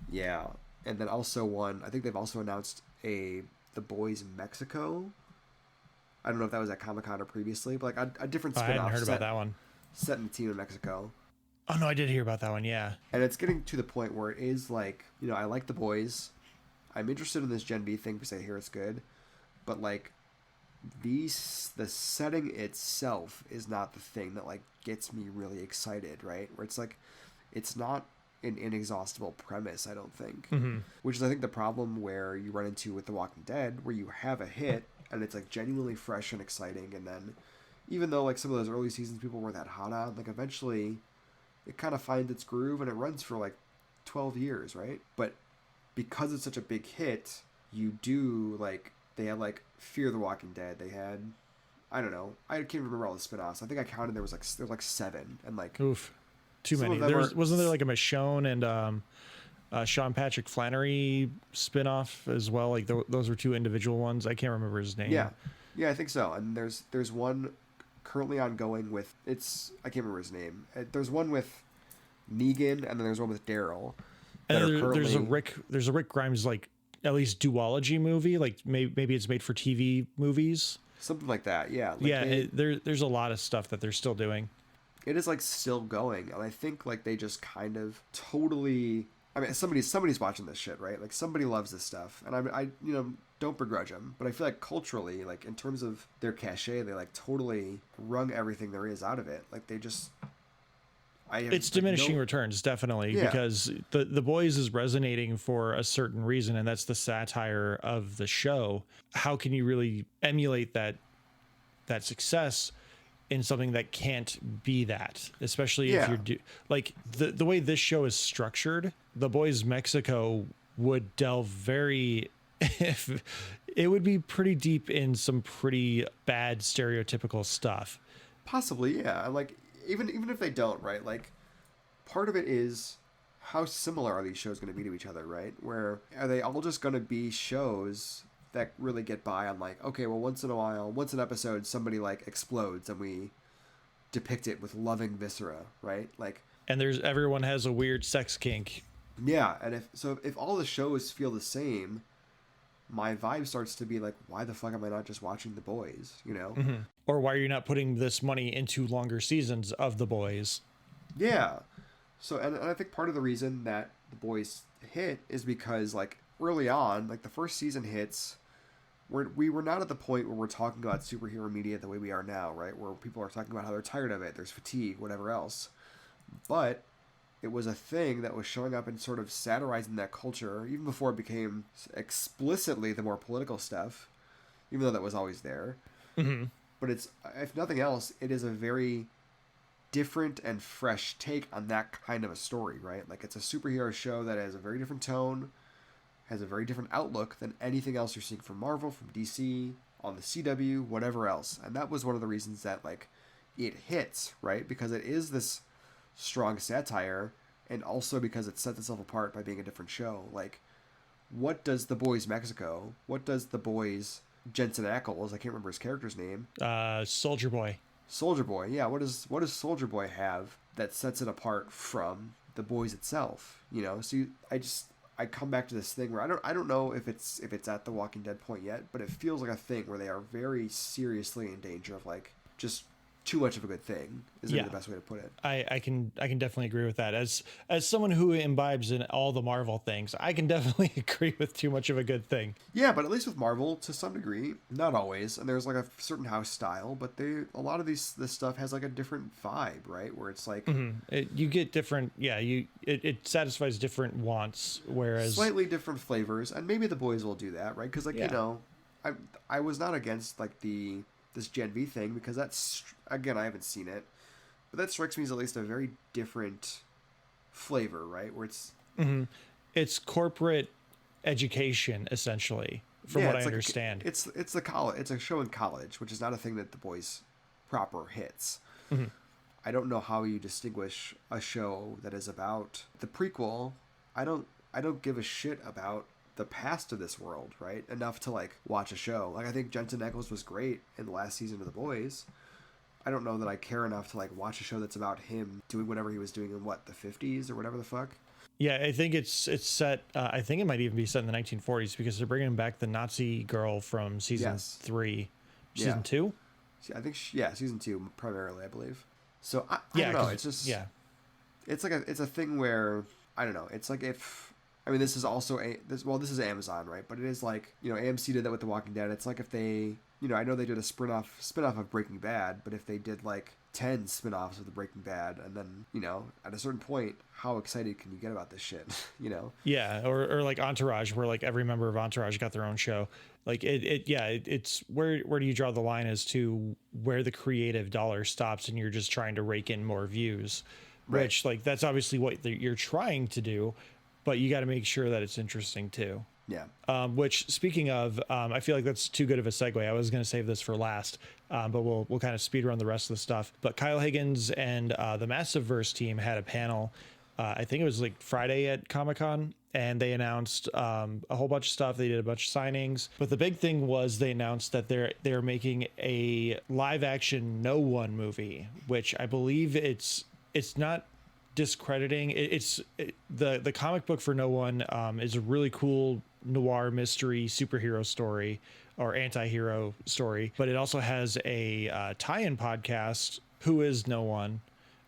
Yeah. And then also I think they've also announced The Boys Mexico. I don't know if that was at Comic-Con or previously, but like a different spinoff. I hadn't heard about that one. Set in the team in Mexico. Oh, no, I did hear about that one, yeah. And it's getting to the point where it is like, I like The Boys. I'm interested in this Gen V thing because I hear it's good. But, like, the setting itself is not the thing that, like, gets me really excited, right? Where it's like, it's not an inexhaustible premise, I don't think. Mm-hmm. Which is, I think, the problem where you run into with The Walking Dead, where you have a hit, and it's, like, genuinely fresh and exciting. And then, even though, like, some of those early seasons people weren't that hot on, like, eventually... it kind of finds its groove and it runs for like 12 years, right? But because it's such a big hit, you do like, they had like Fear the Walking Dead. They had, I don't know, I can't remember all the spinoffs. I think I counted there was like 7 and like, oof, too many. Wasn't there like a Michonne and Sean Patrick Flannery spinoff as well? Like those were 2 individual ones. I can't remember his name. Yeah, I think so. And there's one currently ongoing with I can't remember his name. There's one with Negan and then there's one with Daryl. And there's a Rick Grimes like at least duology movie. Like maybe it's made for TV movies. Something like that. Yeah. Like there's a lot of stuff that they're still doing. It is like still going, and I think like they just kind of totally. I mean, somebody's watching this shit, right? Like somebody loves this stuff, and I don't begrudge them, but I feel like culturally, like in terms of their cachet, they like totally wrung everything there is out of it. Like they just, it's diminishing returns, definitely, because the Boys is resonating for a certain reason, and that's the satire of the show. How can you really emulate that success in something that can't be that, especially if you're like the way this show is structured? The Boys Mexico would delve very it would be pretty deep in some pretty bad stereotypical stuff. Possibly, yeah. Like even if they don't, right? Like part of it is how similar are these shows going to be to each other, right? Where are they all just going to be shows that really get by on like, okay, well, once in a while, once an episode, somebody like explodes and we depict it with loving viscera, right? Like, and everyone has a weird sex kink. Yeah, and if all the shows feel the same, my vibe starts to be like, why the fuck am I not just watching The Boys, Mm-hmm. Or why are you not putting this money into longer seasons of The Boys? Yeah. So, and I think part of the reason that The Boys hit is because, like, early on, like, the first season hits, we were not at the point where we're talking about superhero media the way we are now, right? Where people are talking about how they're tired of it, there's fatigue, whatever else. But it was a thing that was showing up and sort of satirizing that culture, even before it became explicitly the more political stuff, even though that was always there. Mm-hmm. But it's, if nothing else, it is a very different and fresh take on that kind of a story, right? Like, it's a superhero show that has a very different tone, has a very different outlook than anything else you're seeing from Marvel, from DC, on the CW, whatever else. And that was one of the reasons that, like, it hits, right? Because it is this strong satire, and also because it sets itself apart by being a different show. Like, what does The Boys Mexico, what does The Boys Jensen Ackles, I can't remember his character's name, Soldier Boy, yeah, what does Soldier Boy have that sets it apart from The Boys itself? So I come back to this thing where I don't know if it's at the Walking Dead point yet, but it feels like a thing where they are very seriously in danger of like just too much of a good thing is maybe the best way to put it. I can definitely agree with that. As someone who imbibes in all the Marvel things, I can definitely agree with too much of a good thing. Yeah, but at least with Marvel, to some degree, not always. And there's like a certain house style, but a lot of this stuff has like a different vibe, right? Where it's like You get different, it satisfies different wants, whereas slightly different flavors, and maybe the boys will do that, right? Because I was not against like this Gen V thing, because that's, again, I haven't seen it, but that strikes me as at least a very different flavor, right? Where it's corporate education essentially, from what I understand. It's the college. It's a show in college, which is not a thing that the boys proper hits. I don't know how you distinguish a show that is about the prequel. I don't give a shit about the past of this world, right? Enough to like watch a show. Like I think Jensen Ackles was great in the last season of The Boys. I don't know that I care enough to like watch a show that's about him doing whatever he was doing in the 50s or whatever the fuck. Yeah, I think it's set. I think it might even be set in the 1940s, because they're bringing back the Nazi girl from season 3, season 2. I think season 2 primarily, I believe. So I don't know. It's just it's like it's a thing where I don't know. It's like this is also this is Amazon, right? But it is like, AMC did that with The Walking Dead. It's like if they, I know they did a spin-off of Breaking Bad, but if they did like 10 spin-offs of the Breaking Bad, and then, at a certain point, how excited can you get about this shit, Yeah, or like Entourage, where like every member of Entourage got their own show. Like it's where do you draw the line as to where the creative dollar stops and you're just trying to rake in more views, right? Which like that's obviously what you're trying to do, but you got to make sure that it's interesting too. Yeah. Which, speaking of, I feel like that's too good of a segue. I was going to save this for last, but we'll kind of speed run the rest of the stuff. But Kyle Higgins and the Massiveverse team had a panel. I think it was like Friday at Comic-Con, and they announced a whole bunch of stuff. They did a bunch of signings, but the big thing was they announced that they're making a live action No One movie, which I believe it's not discrediting. The comic book for No One is a really cool noir mystery superhero story or anti-hero story, but it also has a tie-in podcast, Who Is No One.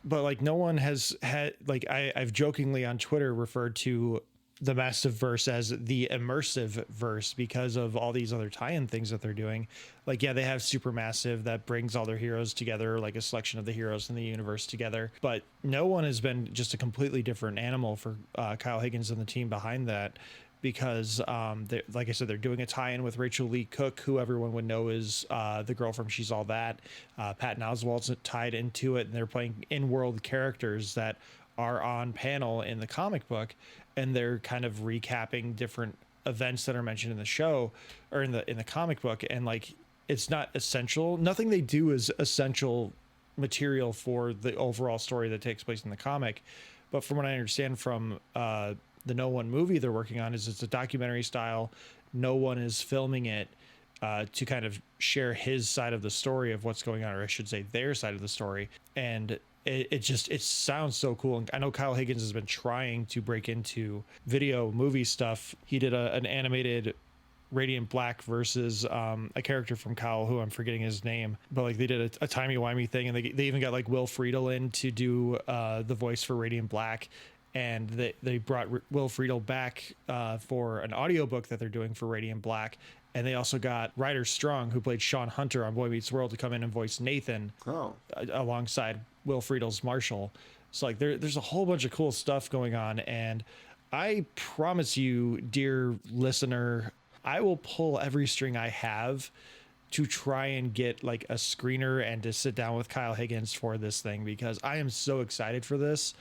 But like No One has had, like I've jokingly on Twitter referred to the Massiveverse as the immersive verse because of all these other tie-in things that they're doing. Like, yeah, they have Supermassive that brings all their heroes together, like a selection of the heroes in the universe together. But No One has been just a completely different animal for Kyle Higgins and the team behind that, because like I said, they're doing a tie-in with Rachel Lee Cook, who everyone would know is the girl from She's All That. Patton Oswalt's tied into it, and they're playing in-world characters that are on panel in the comic book, and they're kind of recapping different events that are mentioned in the show or in the comic book. And like, it's not essential. Nothing they do is essential material for the overall story that takes place in the comic. But from what I understand from the No One movie they're working on, is it's a documentary style. No one is filming it to kind of share his side of the story of what's going on, or I should say their side of the story. And it sounds so cool. And I know Kyle Higgins has been trying to break into video movie stuff. He did an animated Radiant Black versus a character from Kyle, who I'm forgetting his name, but like they did a timey-wimey thing, and they even got like Will Friedle in to do the voice for Radiant Black. And they brought Will Friedle back for an audiobook that they're doing for Radiant Black. And they also got Ryder Strong, who played Sean Hunter on Boy Meets World, to come in and voice Nathan alongside Will Friedle's Marshall. So like there's a whole bunch of cool stuff going on. And I promise you, dear listener, I will pull every string I have to try and get like a screener and to sit down with Kyle Higgins for this thing, because I am so excited for this.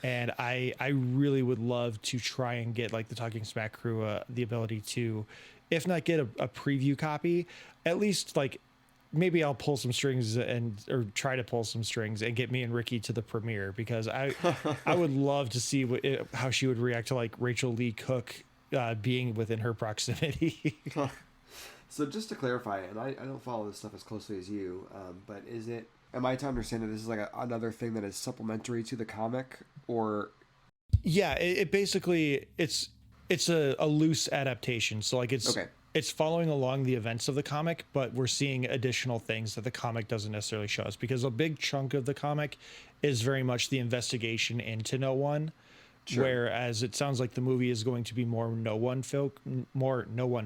And I really would love to try and get like the Talking Smack crew the ability to, if not get a preview copy, at least like maybe I'll pull some strings or try to pull some strings and get me and Ricky to the premiere, because I would love to see how she would react to like Rachel Lee Cook being within her proximity. So just to clarify, and I don't follow this stuff as closely as you, but am I to understand that this is like another thing that is supplementary to the comic, or? Yeah, it basically it's a loose adaptation. So like it's it's following along the events of the comic, but we're seeing additional things that the comic doesn't necessarily show us, because a big chunk of the comic is very much the investigation into No One. Sure. Whereas it sounds like the movie is going to be more no one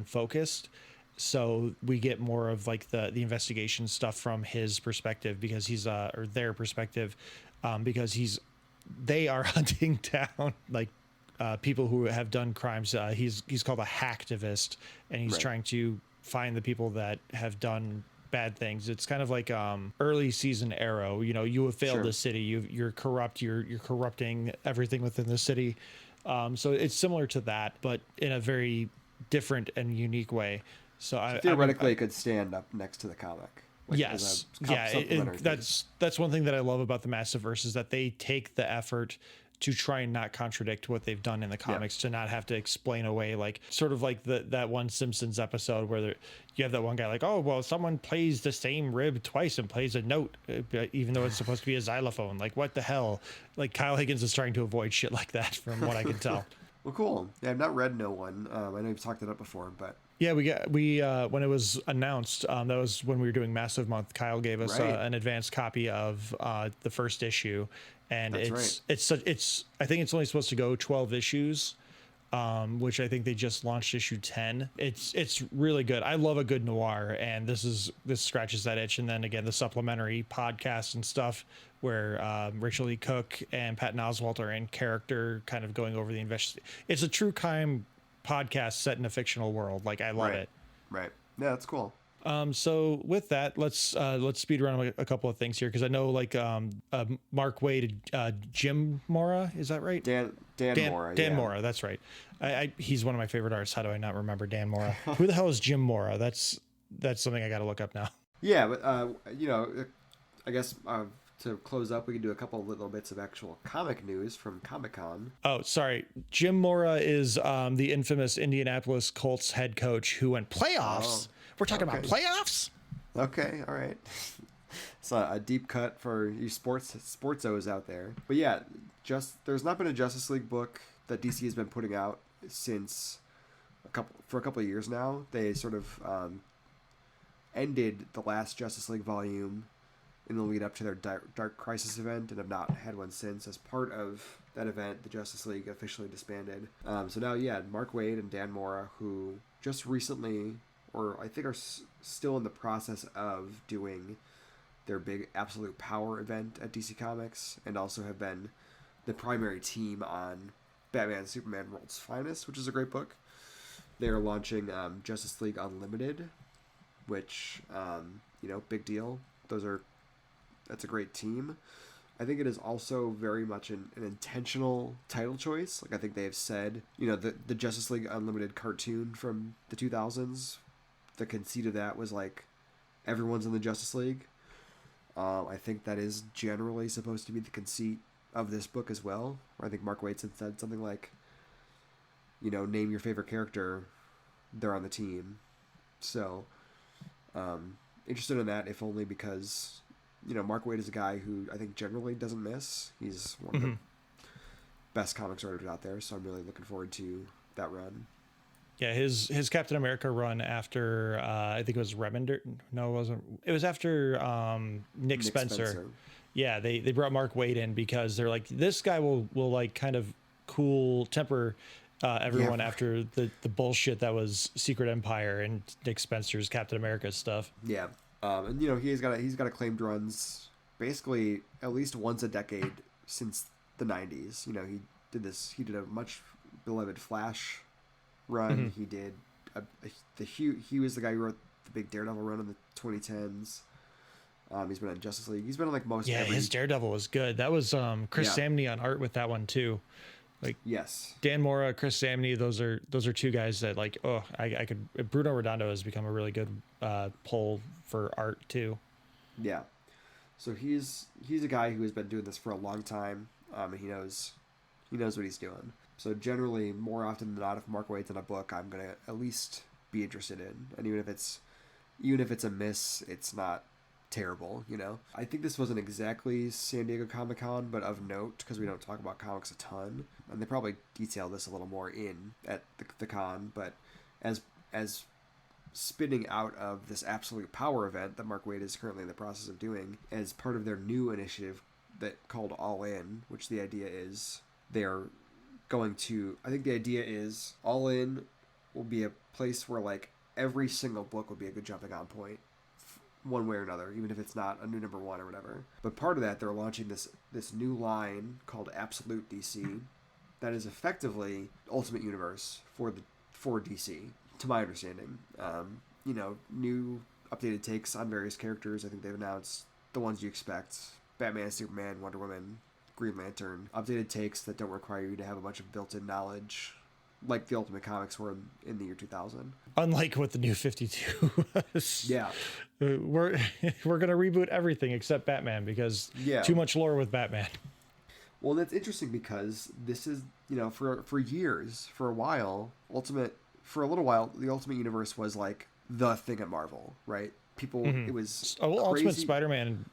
focused. So we get more of like the investigation stuff from his perspective, because he's or their perspective, because they are hunting down like people who have done crimes. He's called a hacktivist, and he's trying to find the people that have done bad things. It's kind of like early season Arrow. You know, you have failed the city. You're corrupt. You're corrupting everything within the city. So it's similar to that, but in a very different and unique way. So theoretically, it could stand up next to the comic. Like, yes, that's one thing that I love about the Massiverse, is that they take the effort to try and not contradict what they've done in the comics, to not have to explain away, like sort of like that one Simpsons episode where you have that one guy like, oh, well, someone plays the same rib twice and plays a note, even though it's supposed to be a xylophone. Like, what the hell? Like, Kyle Higgins is trying to avoid shit like that, from what I can tell. Well, cool. Yeah, I've not read No One. I know you've talked it up before, but yeah, we when it was announced, that was when we were doing Massive Month. Kyle gave us an advanced copy of the first issue, and I think it's only supposed to go 12 issues, which I think they just launched issue 10. It's really good. I love a good noir, and this scratches that itch. And then again, the supplementary podcasts and stuff where Rachel E. Cook and Patton Oswalt are in character, kind of going over the investigation. It's a true crime podcast set in a fictional world. Like, I love it. Right. Yeah, that's cool. So with that, let's speed around a couple of things here, because I know like Mark Waid, Jim Mora, is that right? Dan Mora. Dan Mora, that's right. He's one of my favorite artists. How do I not remember Dan Mora? Who the hell is Jim Mora? That's something I got to look up now. Yeah, but I guess to close up, we can do a couple little bits of actual comic news from Comic-Con. Oh, sorry. Jim Mora is the infamous Indianapolis Colts head coach who went playoffs. Oh. We're talking about playoffs? Okay, all right. It's a deep cut for you sportsos out there. But yeah, there's not been a Justice League book that DC has been putting out since for a couple of years now. They sort of ended the last Justice League volume in the lead up to their Dark Crisis event, and have not had one since. As part of that event, the Justice League officially disbanded. So now, Mark Waid and Dan Mora, who just recently, or I think are still in the process of doing their big Absolute Power event at DC Comics, and also have been the primary team on Batman and Superman World's Finest, which is a great book. They are launching Justice League Unlimited, which, big deal. That's a great team. I think it is also very much an intentional title choice. Like, I think they have said, the Justice League Unlimited cartoon from the 2000s, the conceit of that was like, everyone's in the Justice League. I think that is generally supposed to be the conceit of this book as well. Where I think Mark Waid said something like, name your favorite character, they're on the team. So, interested in that, if only because, Mark Waid is a guy who I think generally doesn't miss. He's one of the best comics writers out there, so I'm really looking forward to that run. Yeah, his Captain America run after I think it was Remender. No, it wasn't. It was after Nick Spencer. Yeah, they brought Mark Waid in because they're like, this guy will like kind of temper everyone after the bullshit that was Secret Empire and Nick Spencer's Captain America stuff. Yeah. And he's got acclaimed runs basically at least once a decade since the 90s. He did a much beloved Flash run. He did he was the guy who wrote the big Daredevil run in the 2010s. He's been on Justice League. He's been on like most. Yeah, his Daredevil was good. That was Chris Samney on art with that one too. Like, yes, Dan Mora, Chris Samney, those are two guys that like, I could. Bruno Redondo has become a really good pull for art too. Yeah, so he's a guy who has been doing this for a long time, and he knows what he's doing. So generally, more often than not, if Mark Waid's in a book, I'm gonna at least be interested in, and even if it's a miss, it's not terrible. I think this wasn't exactly San Diego Comic-Con, but of note, because we don't talk about comics a ton, and they probably detail this a little more at the con, but as spinning out of this Absolute Power event that Mark Waid is currently in the process of doing as part of their new initiative that called All In, which the idea is they're going to, I think the idea is All In will be a place where like every single book will be a good jumping on point one way or another, even if it's not a new number one or whatever. But part of that, they're launching this new line called Absolute DC that is effectively Ultimate Universe for DC, to my understanding. New updated takes on various characters. I think they've announced the ones you expect: Batman, Superman, Wonder Woman, Green Lantern. Updated takes that don't require you to have a bunch of built-in knowledge, like the Ultimate Comics were in the year 2000. Unlike what the New 52 was. Yeah. We're going to reboot everything except Batman because too much lore with Batman. Well, that's interesting because this is, for years, for a little while, the Ultimate Universe was like the thing at Marvel, right? People, it was crazy. Ultimate Spider-Man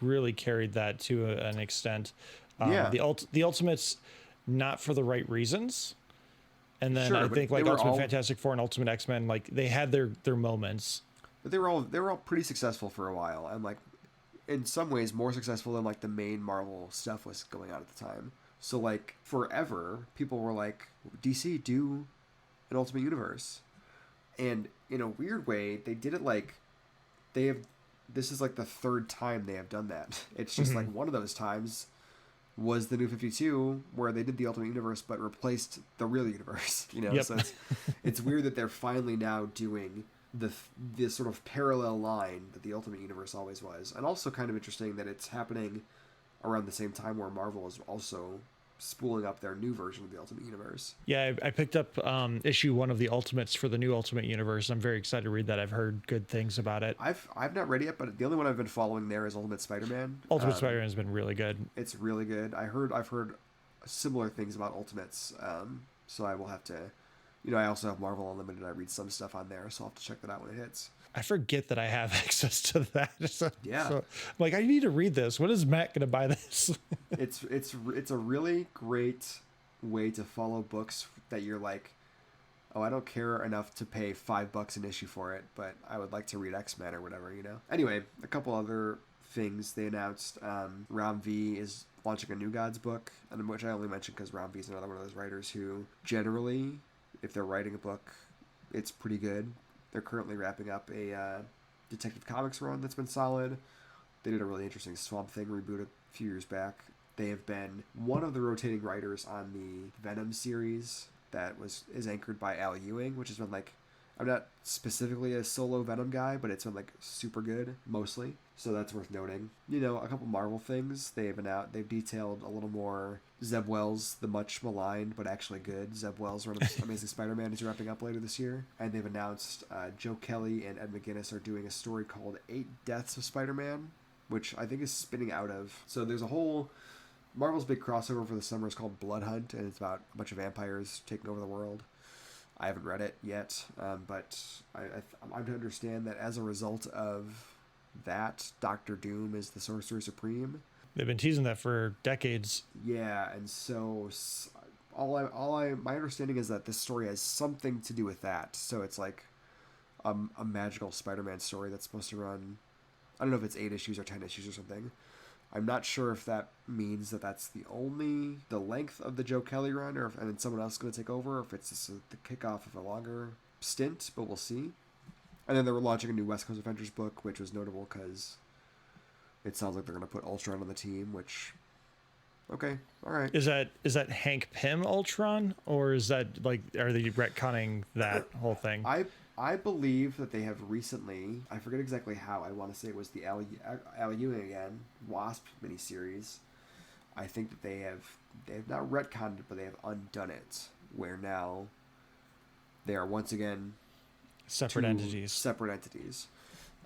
really carried that to an extent. The Ultimates, not for the right reasons. And then I think like Ultimate Fantastic Four and Ultimate X-Men, like they had their moments. But they were all pretty successful for a while, and like in some ways more successful than like the main Marvel stuff was going on at the time. So like forever, people were like, DC, do an Ultimate Universe. And in a weird way, they did it like this is like the third time they have done that. It's just like one of those times was the New 52 where they did the Ultimate Universe but replaced the real universe. So it's weird that they're finally now doing this sort of parallel line that the Ultimate Universe always was. And also kind of interesting that it's happening around the same time where Marvel is also spooling up their new version of the Ultimate Universe. Yeah, I picked up issue 1 of the Ultimates for the new Ultimate Universe. I'm very excited to read that. I've heard good things about it. I've not read it yet, but the only one I've been following there is Ultimate Spider-Man. Ultimate Spider-Man has been really good. It's really good. I've heard similar things about Ultimates, so I will have to. I also have Marvel Unlimited. I read some stuff on there, so I'll have to check that out when it hits. I forget that I have access to that. So I'm like, I need to read this. When is Matt going to buy this? It's a really great way to follow books that you're like, oh, I don't care enough to pay $5 an issue for it, but I would like to read X-Men or whatever, Anyway, a couple other things they announced. Ram V is launching a New Gods book, and which I only mentioned because Ram V is another one of those writers who generally, if they're writing a book, it's pretty good. They're currently wrapping up a Detective Comics run that's been solid. They did a really interesting Swamp Thing reboot a few years back. They have been one of the rotating writers on the Venom series that is anchored by Al Ewing, which has been like, I'm not specifically a solo Venom guy, but it's been like super good mostly. So that's worth noting. A couple Marvel things they've detailed a little more. Zeb Wells, the much maligned but actually good Zeb Wells run of Amazing Spider-Man is wrapping up later this year. And they've announced Joe Kelly and Ed McGuinness are doing a story called 8 Deaths of Spider-Man, which I think is spinning out of. So there's a whole Marvel's big crossover for the summer is called Blood Hunt, and it's about a bunch of vampires taking over the world. I haven't read it yet, but I'm to understand that as a result of that, Doctor Doom is the Sorcerer Supreme. They've been teasing that for decades. Yeah, and so my understanding is that this story has something to do with that. So it's like a magical Spider-Man story that's supposed to run, I don't know if it's 8 issues or 10 issues or something. I'm not sure if that means that that's the length of the Joe Kelly run, and then someone else is going to take over, or if it's just the kickoff of a longer stint, but we'll see. And then they were launching a new West Coast Avengers book, which was notable because it sounds like they're going to put Ultron on the team, which, okay, all right. Is that Hank Pym Ultron, or is that like, are they retconning that whole thing? I believe that they have recently, I forget exactly how, I want to say it was the Al Ewing again, Wasp miniseries. I think that they have not retconned it, but they have undone it, where now they are once again separate entities.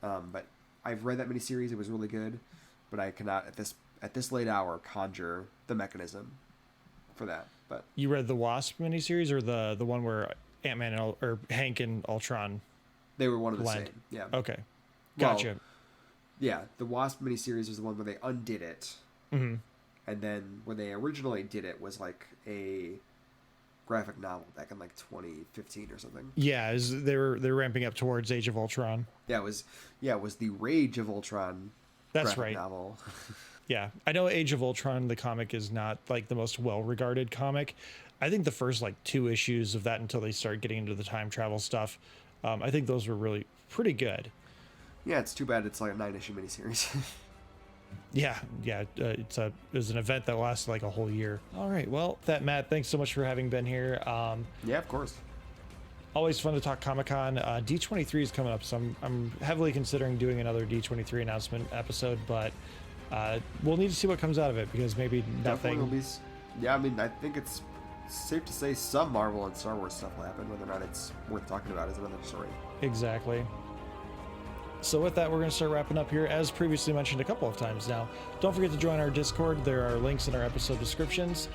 But I've read that miniseries, it was really good, but I cannot at this late hour conjure the mechanism for that. But you read the Wasp miniseries, or the one where Ant-Man or Hank and Ultron? They were one of the same. Yeah. Okay. Gotcha. Well, yeah, the Wasp miniseries was the one where they undid it. Mm-hmm. And then when they originally did it was like a graphic novel back in like 2015 or something. Yeah, they're ramping up towards Age of Ultron. Yeah, it was the Rage of Ultron. That's graphic right. Novel. Yeah, I know Age of Ultron, the comic, is not like the most well-regarded comic. I think the first like 2 issues of that, until they start getting into the time travel stuff, I think those were really pretty good. Yeah, it's too bad it's like a 9-issue miniseries. Yeah, it was an event that lasted like a whole year. All right, well, Matt, thanks so much for having been here. Yeah, of course. Always fun to talk Comic-Con. D23 is coming up, so I'm heavily considering doing another D23 announcement episode, but we'll need to see what comes out of it, because maybe Definitely nothing. will be. Yeah, I mean, I think it's safe to say some Marvel and Star Wars stuff will happen. Whether or not it's worth talking about is another story. Exactly. So with that, we're going to start wrapping up here. As previously mentioned a couple of times now, don't forget to join our Discord. There are links in our episode descriptions.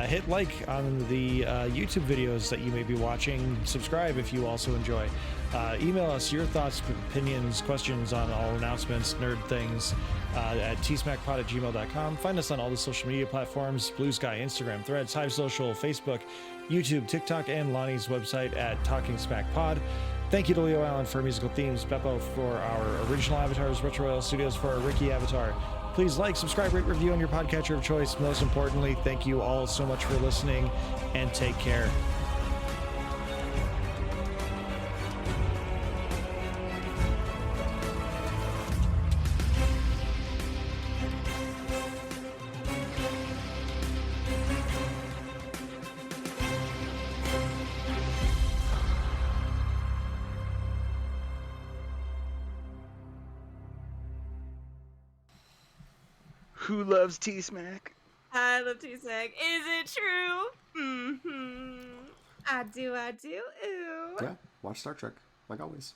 Hit like on the YouTube videos that you may be watching. Subscribe if you also enjoy. Email us your thoughts, opinions, questions on all announcements, nerd things at tsmackpod@gmail.com. Find us on all the social media platforms: Blue Sky, Instagram, Threads, Hive Social, Facebook, YouTube, TikTok, and Lonnie's website at Talking Smack Pod. Thank you to Leo Allen for musical themes, Beppo for our original avatars, Retro Oil Studios for our Ricky avatar. Please like, subscribe, rate, review on your podcatcher of choice. Most importantly, thank you all so much for listening, and take care. Who loves T-Smack? I love T-Smack. Is it true? Mm-hmm. I do. Ooh. Yeah, watch Star Trek like always.